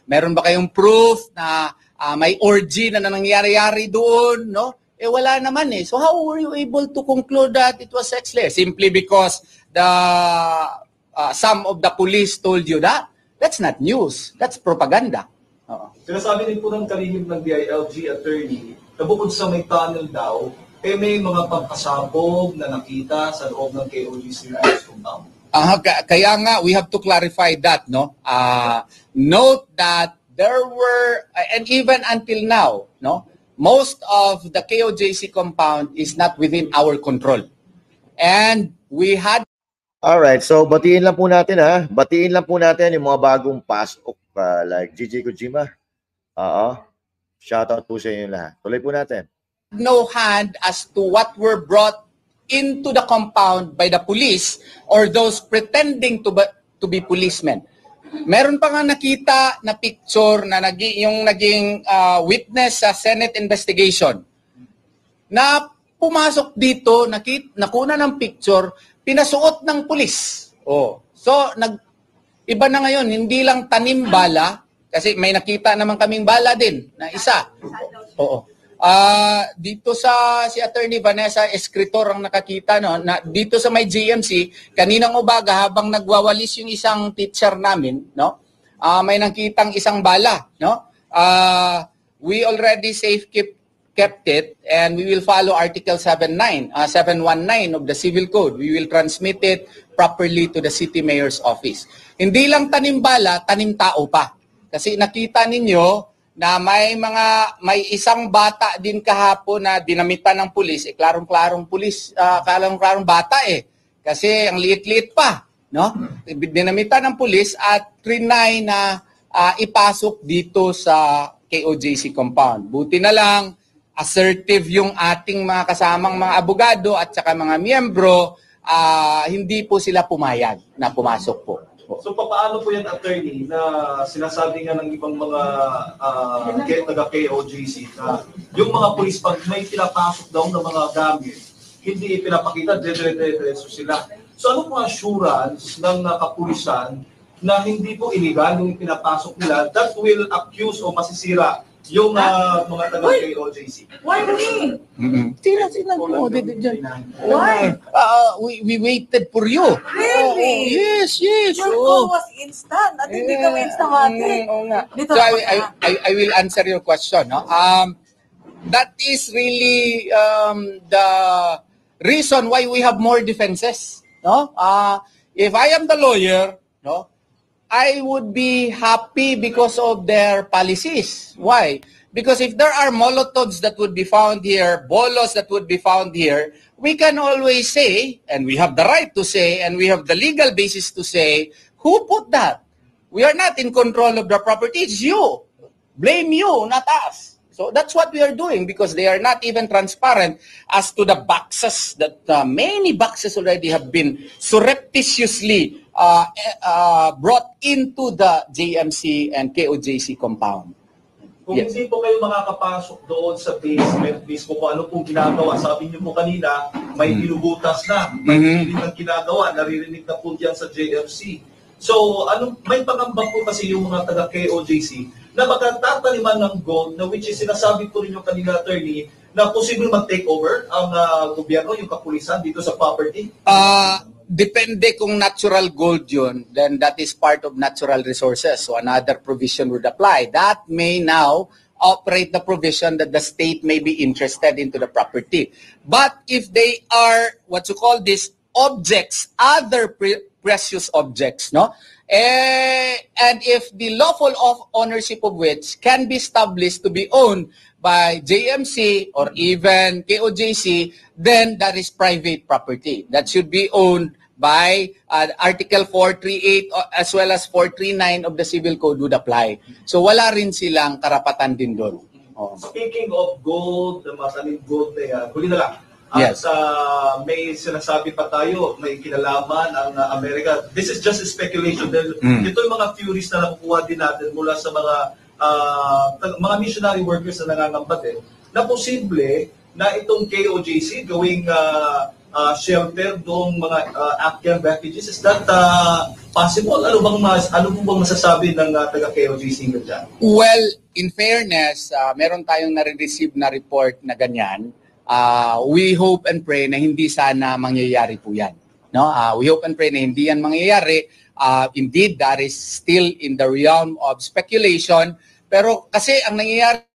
[SPEAKER 1] Meron ba kayong proof na may orgy na nangyari doon, no? Wala naman eh. So how were you able to conclude that it was sex layer? Simply because some of the police told you that? That's not news. That's propaganda.
[SPEAKER 7] Sinasabi din po ng kalihim ng DILG attorney na bukod sa may tunnel daw, may mga pagkasabog na nakita sa loob ng KOGC compound.
[SPEAKER 1] Kaya nga, we have to clarify that, no? Note that there were, and even until now, no? Most of the KOJC compound is not within our control. And we had...
[SPEAKER 8] Alright, so batiin lang po natin ha. Batiin lang po natin yung mga bagong pasok like GJ Kojima. Shoutout po sa inyo lahat. Tuloy po natin.
[SPEAKER 1] No hand as to what were brought into the compound by the police or those pretending to be policemen. Meron pa nga nakita na picture na yung naging witness sa Senate investigation na pumasok dito, nakuna ng picture, pinasuot ng pulis. So, iba na ngayon, hindi lang tanim bala, kasi may nakita naman kaming bala din na isa. Oo. Dito si Attorney Vanessa Escritor ang nakakita, no, na dito sa may GMC kaninang umaga habang nagwawalis yung isang teacher namin, no, may nakitang isang bala, no. We already kept it and we will follow Article 719 of the Civil Code. We will transmit it properly to the City Mayor's office. Hindi lang tanim bala, tanim tao pa. Kasi nakita ninyo na may isang bata din kahapon na dinamitan ng pulis, klarong-klarong pulis, klarong-klarong bata kasi ang liit-liit pa, no? Dinamitan ng pulis at trinay na ipasok dito sa KOJC compound. Buti na lang assertive yung ating mga kasamang mga abogado at saka mga miyembro, hindi po sila pumayag na pumasok po.
[SPEAKER 7] So paano po yan, attorney, na sinasabi nga ng ibang mga taga-KOJC na yung mga pulis pag may pinapasok daw ng mga gamit, hindi ipinapakita, dire-diretso sila. So ano po assurance ng kapulisan na hindi po illegal yung pinapasok nila that will accuse o masisira yung mga taga-KOJC?
[SPEAKER 6] Why me?
[SPEAKER 1] Sila po.
[SPEAKER 6] Why?
[SPEAKER 1] We waited for you.
[SPEAKER 6] Really?
[SPEAKER 1] Yes.
[SPEAKER 6] Your call was instant at hindi kami instamatic.
[SPEAKER 1] So I will answer your question. No? That is really the reason why we have more defenses. No? If I am the lawyer, no, I would be happy because of their policies. Why? Because if there are molotovs that would be found here, bolos that would be found here, we can always say, and we have the right to say, and we have the legal basis to say, who put that? We are not in control of the property. It's you. blame you, not us. So that's what we are doing because they are not even transparent as to the boxes that many boxes already have been surreptitiously brought into the JMC and KOJC compound.
[SPEAKER 7] Kung
[SPEAKER 1] Yes.
[SPEAKER 7] hindi po kayo makakapasok doon sa basement mismo, kung ano pong ginagawa, sabi niyo po kanina, may binubutas na, may pilit ng ginagawa, naririnig na po diyan sa JFC. So, may pangamba po kasi yung mga taga-KOJC na magtataniman ng gold, na which is sinasabi po rin yung kanina, attorney, na posible mag-take over ang gobyerno, yung kapulisan dito sa property?
[SPEAKER 1] Depende kung natural gold yun, then that is part of natural resources. So another provision would apply. That may now operate the provision that the state may be interested into the property. But if they are, what you call this, objects, other precious objects, no? And if the lawful ownership of which can be established to be owned by JMC or even KOJC, then that is private property. That should be owned by Article 438 as well as 439 of the Civil Code would apply. So wala rin silang karapatan din doon. Oh.
[SPEAKER 7] Speaking of gold, maraming gold na yan, huli na lang.
[SPEAKER 1] Yes.
[SPEAKER 7] At may sinasabi pa tayo, may kinalaman ang Amerika. This is just a speculation. Ito yung mga theories na nakukuha din natin mula sa mga missionary workers na nangangamba din, na posible na itong KOJC gawing shelter doong mga Afghan refugees. Is that possible? Ano po bang masasabi ng taga-KOJC dyan?
[SPEAKER 1] Well, in fairness, meron tayong nare-receive na report na ganyan. We hope and pray na hindi sana mangyayari po yan. No? We hope and pray na hindi yan mangyayari. Indeed, that is still in the realm of speculation. Pero kasi ang nangyayari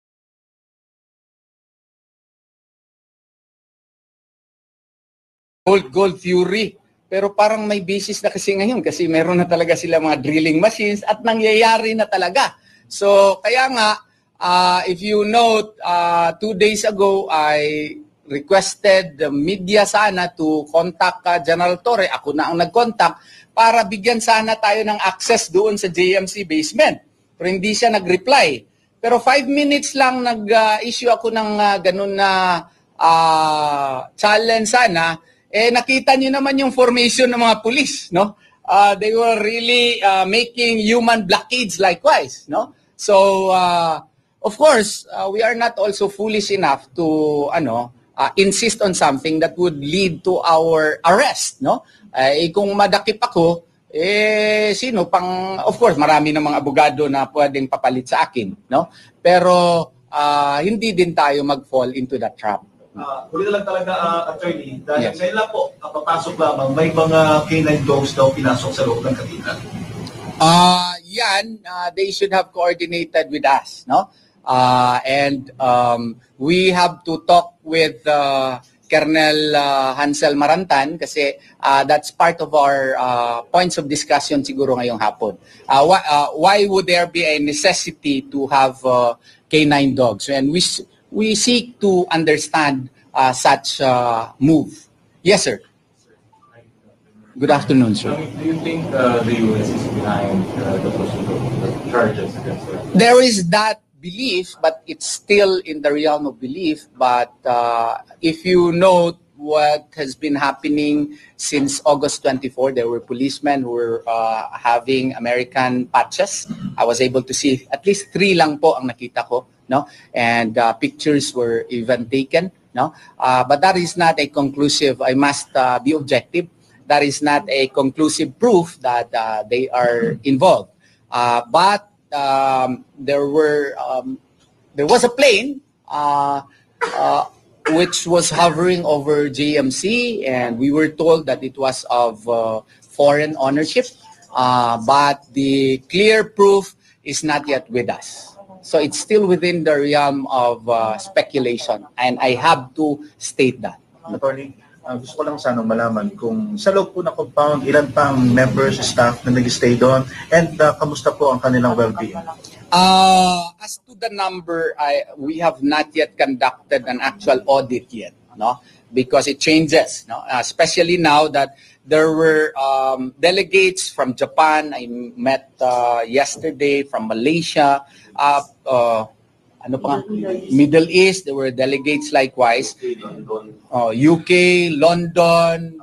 [SPEAKER 1] gold theory. Pero parang may basis na kasi ngayon kasi meron na talaga sila mga drilling machines at nangyayari na talaga. So kaya nga, if you note, 2 days ago, I requested the media sana to contact General Torre. Ako na ang nag-contact para bigyan sana tayo ng access doon sa JMC basement. Pero hindi siya nag-reply. Pero 5 minutes lang nag-issue ako ng ganun na challenge sana. Nakita niyo naman yung formation ng mga pulis, no? They were really making human blockades likewise, no? So, of course, we are not also foolish enough to insist on something that would lead to our arrest, no? Kung madakip ako, sino pang, of course, marami ng mga abogado na pwedeng papalit sa akin, no? Pero hindi din tayo mag-fall into that trap.
[SPEAKER 7] Huli na lang talaga, attorney, dahil
[SPEAKER 1] Yes.
[SPEAKER 7] ngayon lang po, papasok lamang, may mga canine dogs daw pinasok sa loob ng Katinan.
[SPEAKER 1] They should have coordinated with us, no? And we have to talk with Colonel Hansel Marantan kasi that's part of our points of discussion siguro ngayong hapon. Why would there be a necessity to have canine dogs? And we seek to understand such move. Yes, sir. Good afternoon, sir.
[SPEAKER 5] Do you think the U.S. is behind the charges against them?
[SPEAKER 1] There is that belief, but it's still in the realm of belief. But if you note what has been happening since August 24, there were policemen who were having American patches. I was able to see at least 3 lang po ang nakita ko, no? And pictures were even taken, no? But that is not a conclusive. I must be objective. That is not a conclusive proof that they are involved. But there was a plane which was hovering over JMC, and we were told that it was of foreign ownership. But the clear proof is not yet with us. So it's still within the realm of speculation, and I have to state that.
[SPEAKER 4] Attorney, gusto ko lang sana malaman kung sa loob po na compound, ilan pa ang members, staff na nag-stay doon, and kamusta po ang kanilang well-being?
[SPEAKER 1] As to the number, we have not yet conducted an actual audit yet, no? Because it changes, no? Especially now that There were delegates from Japan. I met yesterday from Malaysia. Ano pa? Middle East. There were delegates likewise. UK, London,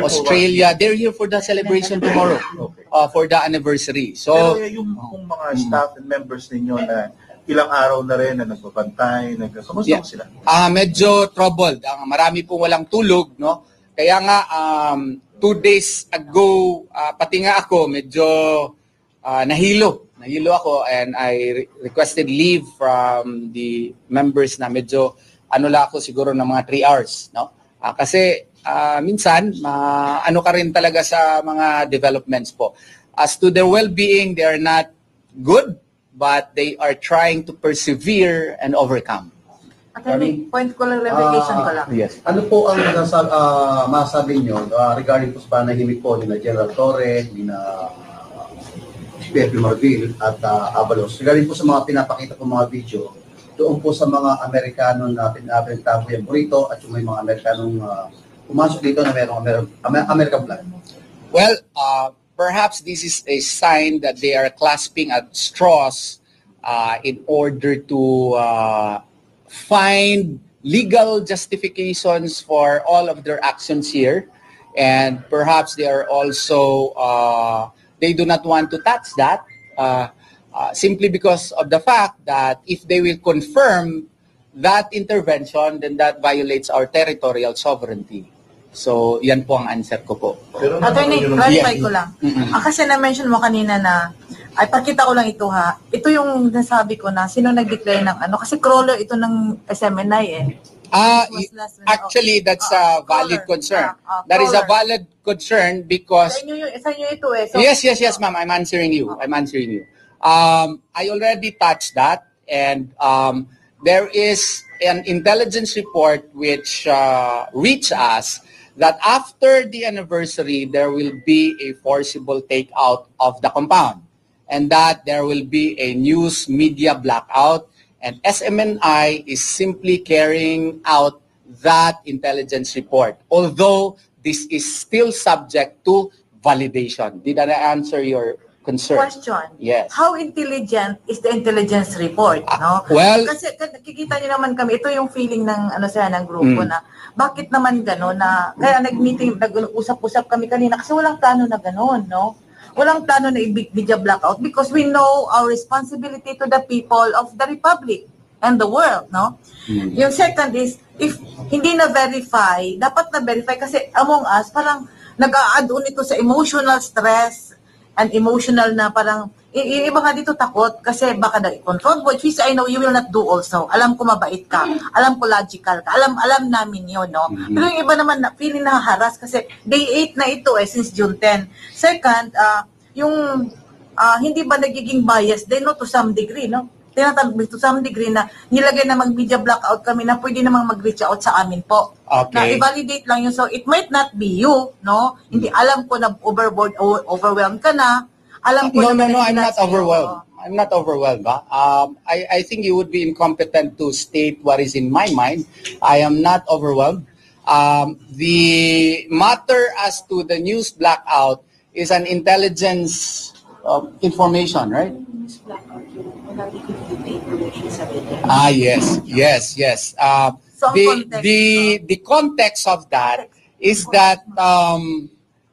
[SPEAKER 1] Australia. They're here for the celebration tomorrow, for the anniversary. So,
[SPEAKER 4] Pero yung mga staff and members ninyo na ilang araw na rin na nagbabantay, kamusta sila?
[SPEAKER 1] Medyo troubled. Marami pong walang tulog, no? Kaya nga 2 days ago, pati nga ako medyo nahilo ako, and I requested leave from the members na medyo lang ako siguro ng mga 3 hours, no? Kasi minsan ano ka rin talaga sa mga developments po. As to their well-being, they are not good, but they are trying to persevere and overcome.
[SPEAKER 9] Attorney, point ko lang, clarification ko lang.
[SPEAKER 1] Yes.
[SPEAKER 10] Ano po ang masabi nyo regarding po sa panahimik po ni General Torre, ni Pepe Marvil at Avalos? Regarding po sa mga pinapakita po mga video, doon po sa mga Amerikano na pinapakita yung burrito at yung may mga Amerikanong pumasok dito na merong American flag.
[SPEAKER 1] Well, perhaps this is a sign that they are clasping at straws in order to find legal justifications for all of their actions here. And perhaps they are also, they do not want to touch that simply because of the fact that if they will confirm that intervention, then that violates our territorial sovereignty. So, yan po ang answer ko po.
[SPEAKER 9] Attorney, clarify ko lang. Kasi na-mention mo kanina na, ay pakita ko lang ito ha. Ito yung nasabi ko na sino nag-declare ng ano. Kasi crawler ito ng SMNI eh.
[SPEAKER 1] Actually, that's a valid concern. That is a valid concern because...
[SPEAKER 9] Sa inyo ito eh. So,
[SPEAKER 1] yes, ma'am. I'm answering you. I already touched that, and there is an intelligence report which reached us that after the anniversary, there will be a forcible takeout of the compound, and that there will be a news media blackout, and SMNI is simply carrying out that intelligence report, although this is still subject to validation. Did I answer your concern?
[SPEAKER 9] Question.
[SPEAKER 1] Yes.
[SPEAKER 9] How intelligent is the intelligence report? No?
[SPEAKER 1] Well,
[SPEAKER 9] kasi nakikita niyo naman kami, ito yung feeling ng ng grupo na bakit naman gano'n na kaya nag-meeting, nag-usap-usap kami kanina kasi walang plano na gano'n, no? Walang plano na i-media blackout because we know our responsibility to the people of the Republic and the world, no? Yung second is, if hindi na-verify, dapat na-verify kasi among us, parang nag-a-add on ito sa emotional stress and emotional na parang, iba nga dito takot kasi baka na-confront, which is I know you will not do also. Alam ko mabait ka, alam ko logical ka, alam namin yun, no? Pero yung iba naman, feeling na-harass kasi day 8 na ito since June 10. Second, yung hindi ba nagiging bias din, no, to some degree, no? Tinatawag to some degree na nilagay na mag-media blackout kami na pwede namang mag-reach out sa amin po.
[SPEAKER 1] Okay.
[SPEAKER 9] Na i-validate lang yun. So, it might not be you, no? Hindi alam ko na overwhelmed ka na. Alam ko
[SPEAKER 1] No, I'm not overwhelmed. I'm not overwhelmed. I think you would be incompetent to state what is in my mind. I am not overwhelmed. The matter as to the news blackout is an intelligence information, right?
[SPEAKER 6] News blackout, yung information sa
[SPEAKER 1] Yes.
[SPEAKER 9] So,
[SPEAKER 1] the context of that is that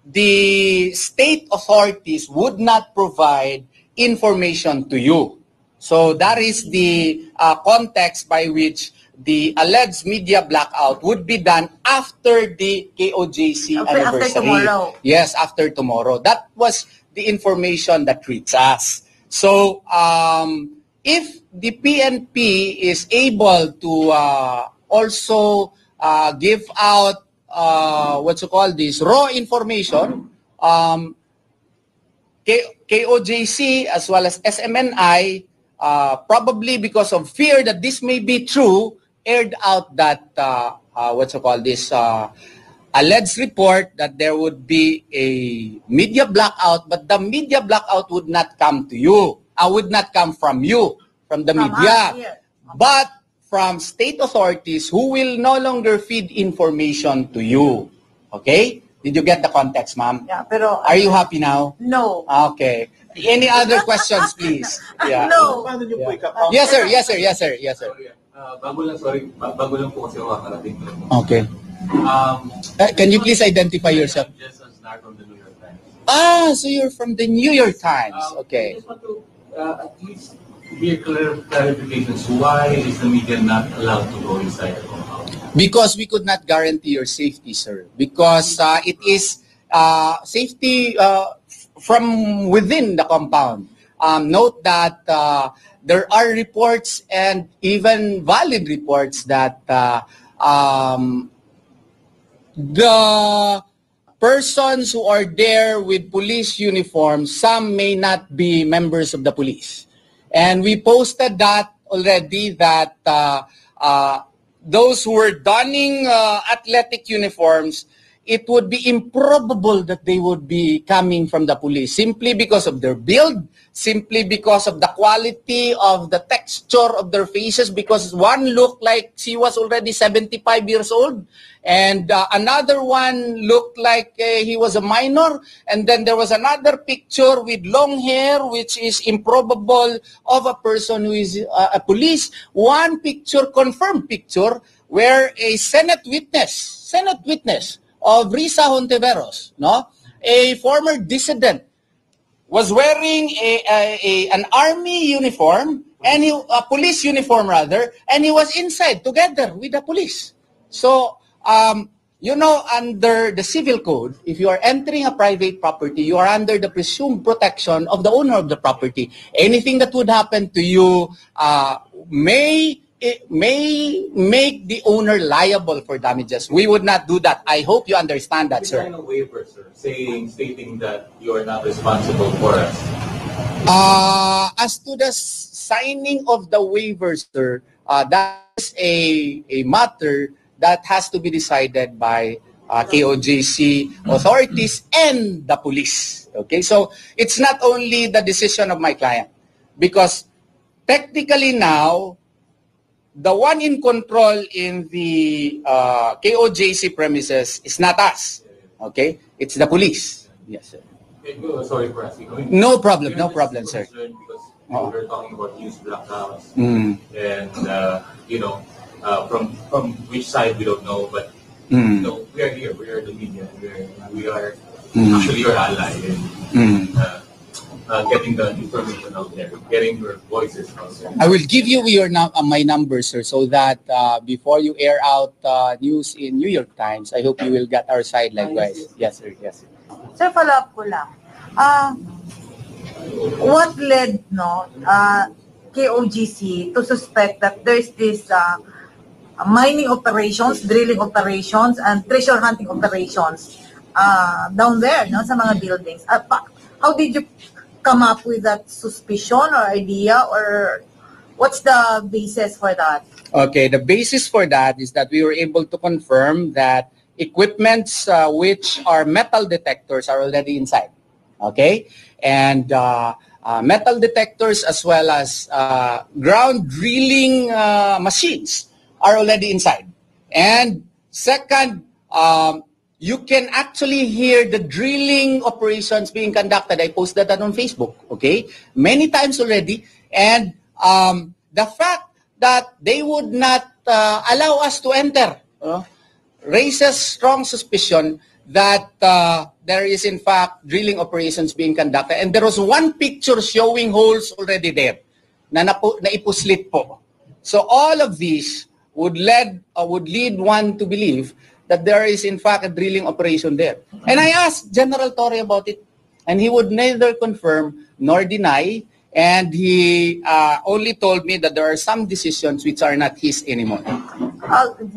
[SPEAKER 1] the state authorities would not provide information to you. So that is the context by which the alleged media blackout would be done after the KOJC anniversary.
[SPEAKER 9] After tomorrow.
[SPEAKER 1] Yes, after tomorrow. That was the information that reached us. So if the PNP is able to also give out raw information, KOJC as well as SMNI, probably because of fear that this may be true, aired out that alleged report that there would be a media blackout, but the media blackout would not come to you. Would not come from you, from the media, but from state authorities who will no longer feed information to you. Okay? Did you get the context, ma'am?
[SPEAKER 9] Yeah, pero
[SPEAKER 1] Are you happy now?
[SPEAKER 9] no.
[SPEAKER 1] Okay. Any other questions, please? Yeah.
[SPEAKER 9] No.
[SPEAKER 4] Paano niyo po
[SPEAKER 1] Yeah.
[SPEAKER 4] ika-count?
[SPEAKER 1] Yes, sir. Yes, sir. Yes, sir. Yes, sir.
[SPEAKER 5] Bago lang po kasi ako kakarating ko.
[SPEAKER 1] Okay. Can you please identify yourself?
[SPEAKER 5] Just as Nar from the New York Times.
[SPEAKER 1] Ah, so you're from the New York Times.
[SPEAKER 5] I
[SPEAKER 1] Okay.
[SPEAKER 5] just want to at least hear clarifications. Why is the media not allowed to go inside the compound?
[SPEAKER 1] Because we could not guarantee your safety, sir. Because it is safety from within the compound. Note that there are reports and even valid reports that the persons who are there with police uniforms, some may not be members of the police. And we posted that already, that those who were donning athletic uniforms, it would be improbable that they would be coming from the police simply because of their build, simply because of the quality of the texture of their faces, because one looked like she was already 75 years old, and another one looked like he was a minor, and then there was another picture with long hair, which is improbable of a person who is a police. One picture, confirmed picture, where a Senate witness of Risa Hontiveros, no, a former dissident, was wearing an army uniform, and a police uniform rather, and he was inside together with the police. So, you know, under the civil code, if you are entering a private property, you are under the presumed protection of the owner of the property. Anything that would happen to you may make the owner liable for damages. We would not do that. I hope you understand that, sir.
[SPEAKER 5] Sign a waiver, sir, stating that you are not responsible for us.
[SPEAKER 1] As to the signing of the waiver, sir, that is a matter that has to be decided by KOJC authorities and the police. Okay, so it's not only the decision of my client, because technically now, the one in control in the KOJC premises is not us. Okay? It's the police. Yes, sir.
[SPEAKER 5] Sorry for asking.
[SPEAKER 1] No problem, sir.
[SPEAKER 5] Because we're talking about used blackouts.
[SPEAKER 1] Mm.
[SPEAKER 5] And, you know, from which side we don't know, but
[SPEAKER 1] Mm.
[SPEAKER 5] no, we are here. We are the media. We are
[SPEAKER 1] Mm.
[SPEAKER 5] actually your ally in getting the information out there, getting your voices out there.
[SPEAKER 1] I will give you my number, sir, so that before you air out news in New York Times, I hope you will get our side likewise. Yes, sir. Yes, sir.
[SPEAKER 9] Sir, follow up ko lang. What led KOGC to suspect that there's this mining operations, drilling operations, and treasure hunting operations down there, no, sa mga buildings? How did you come up with that suspicion or idea, or what's the basis for that?
[SPEAKER 1] Okay, the basis for that is that we were able to confirm that equipments which are metal detectors are already inside. Okay, and metal detectors as well as ground drilling machines are already inside. And second, you can actually hear the drilling operations being conducted. I posted that on Facebook, okay? Many times already. And the fact that they would not allow us to enter raises strong suspicion that there is in fact drilling operations being conducted. And there was one picture showing holes already there na naipuslit po. So all of these would lead one to believe that there is in fact a drilling operation there. And I asked General Torre about it, and he would neither confirm nor deny, and he only told me that there are some decisions which are not his anymore.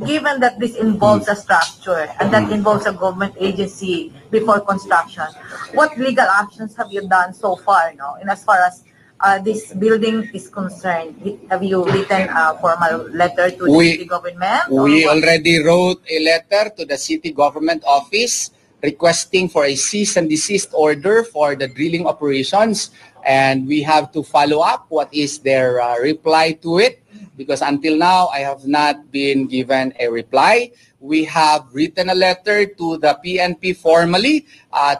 [SPEAKER 9] Given that this involves a structure and that involves a government agency before construction, what legal actions have you done so far, in as far as this building is concerned? Have you written a formal letter to the city government?
[SPEAKER 1] We already wrote a letter to the city government office requesting for a cease and desist order for the drilling operations, and we have to follow up what is their reply to it, because until now I have not been given a reply. we have written a letter to the PNP formally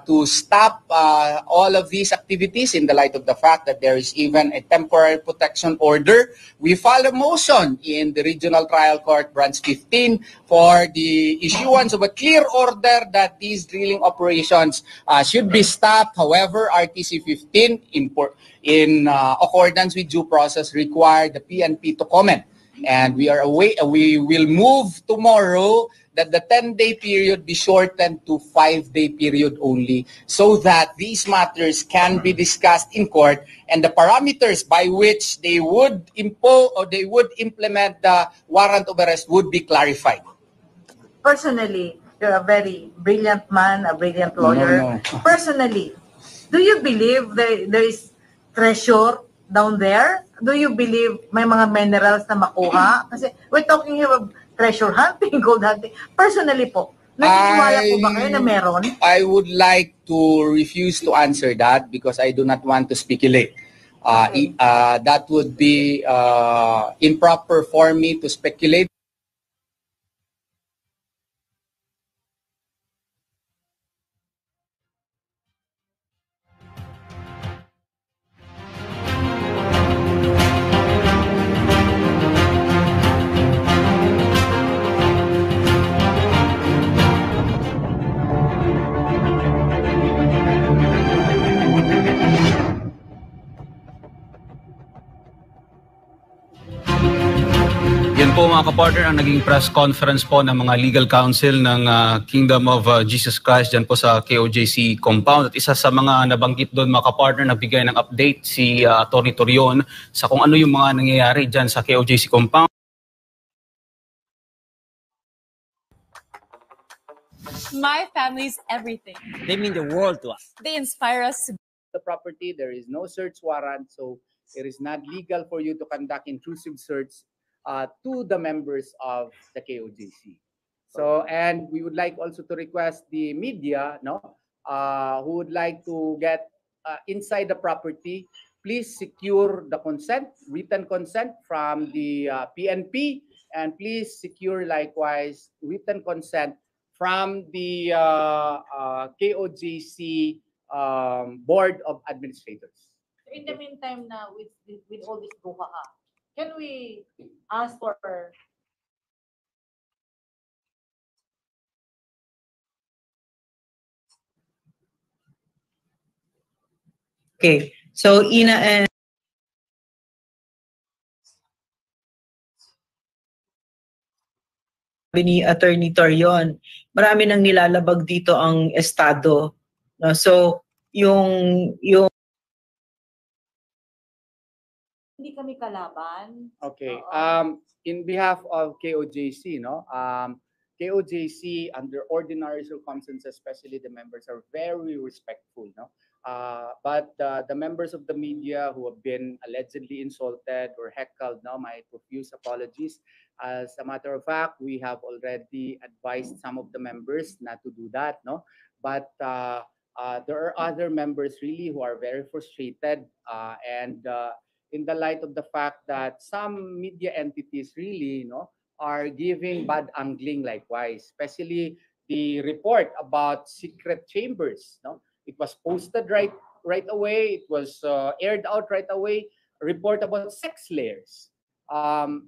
[SPEAKER 1] to stop all of these activities in the light of the fact that there is even a temporary protection order. We filed a motion in the Regional Trial Court Branch 15 for the issuance of a clear order that these drilling operations should be stopped. However, RTC 15 in accordance with due process required the PNP to comment. And we will move tomorrow that the 10-day period be shortened to 5-day period only so that these matters can be discussed in court and the parameters by which they would impose or they would implement the warrant of arrest would be clarified.
[SPEAKER 9] Personally, you're a very brilliant man, a brilliant lawyer.
[SPEAKER 1] No.
[SPEAKER 9] Personally, do you believe there is treasure down there? Do you believe may mga minerals na makuha? Kasi we're talking here of treasure hunting, gold hunting. Personally po, naniniwala po ba kayo na meron?
[SPEAKER 1] I would like to refuse to answer that because I do not want to speculate. That would be improper for me to speculate.
[SPEAKER 11] Yan po mga kapartner ang naging press conference po ng mga legal counsel ng Kingdom of Jesus Christ dyan po sa KOJC compound. At isa sa mga nabanggit doon mga kapartner, nagbigay ng update si Atty. Torion sa kung ano yung mga nangyayari dyan sa KOJC compound.
[SPEAKER 12] My family's everything.
[SPEAKER 13] They mean the world to us.
[SPEAKER 12] They inspire us.
[SPEAKER 1] The property, there is no search warrant, so it is not legal for you to conduct intrusive search to the members of the KOJC. So, and we would like also to request the media, who would like to get inside the property, please secure the consent, written consent from the PNP, and please secure likewise written consent from the KOJC Board of Administrators.
[SPEAKER 9] In the meantime na with all this brouhaha, can we ask for
[SPEAKER 2] Okay. So, Ina and ni Attorney Torion, marami nang nilalabag dito ang estado. No? So, yung
[SPEAKER 9] hindi kami kalaban?
[SPEAKER 1] Okay. In behalf of KOJC, KOJC under ordinary circumstances, especially the members are very respectful, but the members of the media who have been allegedly insulted or heckled, my profuse apologies. As a matter of fact, we have already advised some of the members not to do that, but there are other members really who are very frustrated and in the light of the fact that some media entities really, are giving bad angling likewise, especially the report about secret chambers. It was posted right away. It was aired out right away. A report about sex layers.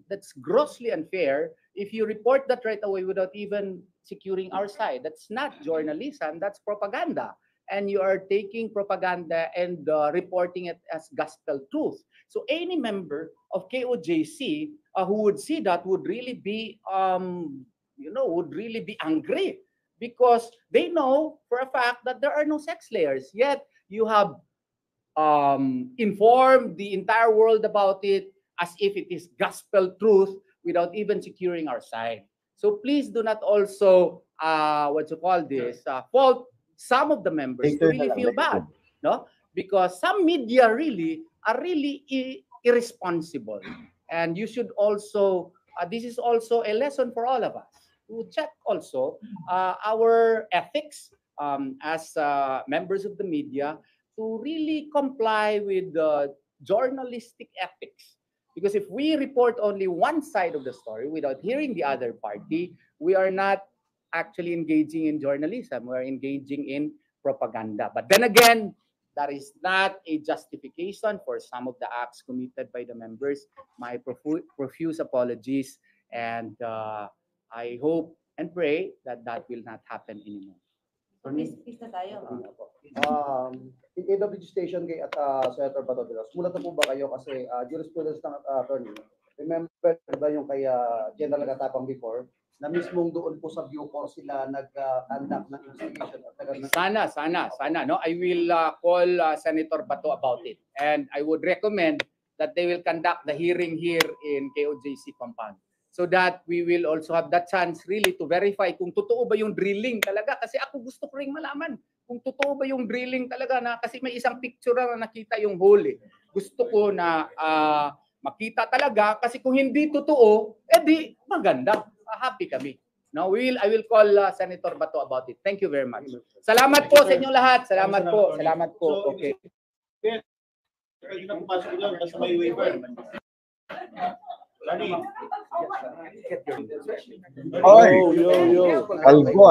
[SPEAKER 1] That's grossly unfair. If you report that right away without even securing our side, that's not journalism. That's propaganda. And you are taking propaganda and reporting it as gospel truth. So any member of KOJC who would see that would really be, would really be angry because they know for a fact that there are no sex layers. Yet you have informed the entire world about it as if it is gospel truth without even securing our side. So please do not also, fault some of the members to really feel bad, because some media really are really irresponsible. And you should also, this is also a lesson for all of us to check also our ethics as members of the media to really comply with the journalistic ethics. Because if we report only one side of the story without hearing the other party, we are not actually engaging in journalism. We are engaging in propaganda. But then again, that is not a justification for some of the acts committed by the members. My profuse apologies, and I hope and pray that that will not happen anymore.
[SPEAKER 9] Peace na tayo.
[SPEAKER 10] In AWG Station kay at Senator Bato de Los, mulat na po ba kayo kasi jurisprudence ng attorney, remember ba yung kay General Gatapang before, na mismong doon po sa Bucor sila nag-conduct ng investigation?
[SPEAKER 1] Sana. No? I will call Senator Bato about it. And I would recommend that they will conduct the hearing here in KOJC compound, so that we will also have that chance really to verify kung totoo ba yung drilling talaga. Kasi ako gusto ko rin malaman kung totoo ba yung drilling talaga, na kasi may isang picture na nakita yung hole. Gusto ko na makita talaga, kasi kung hindi totoo, edi maganda. Happy kami. No, I will call Senator Bato about it. Thank you very much. Salamat po sa inyong lahat. Salamat po. Okay.
[SPEAKER 4] Pwede na pumasok doon kasi may waiver.
[SPEAKER 8] Oy! Algo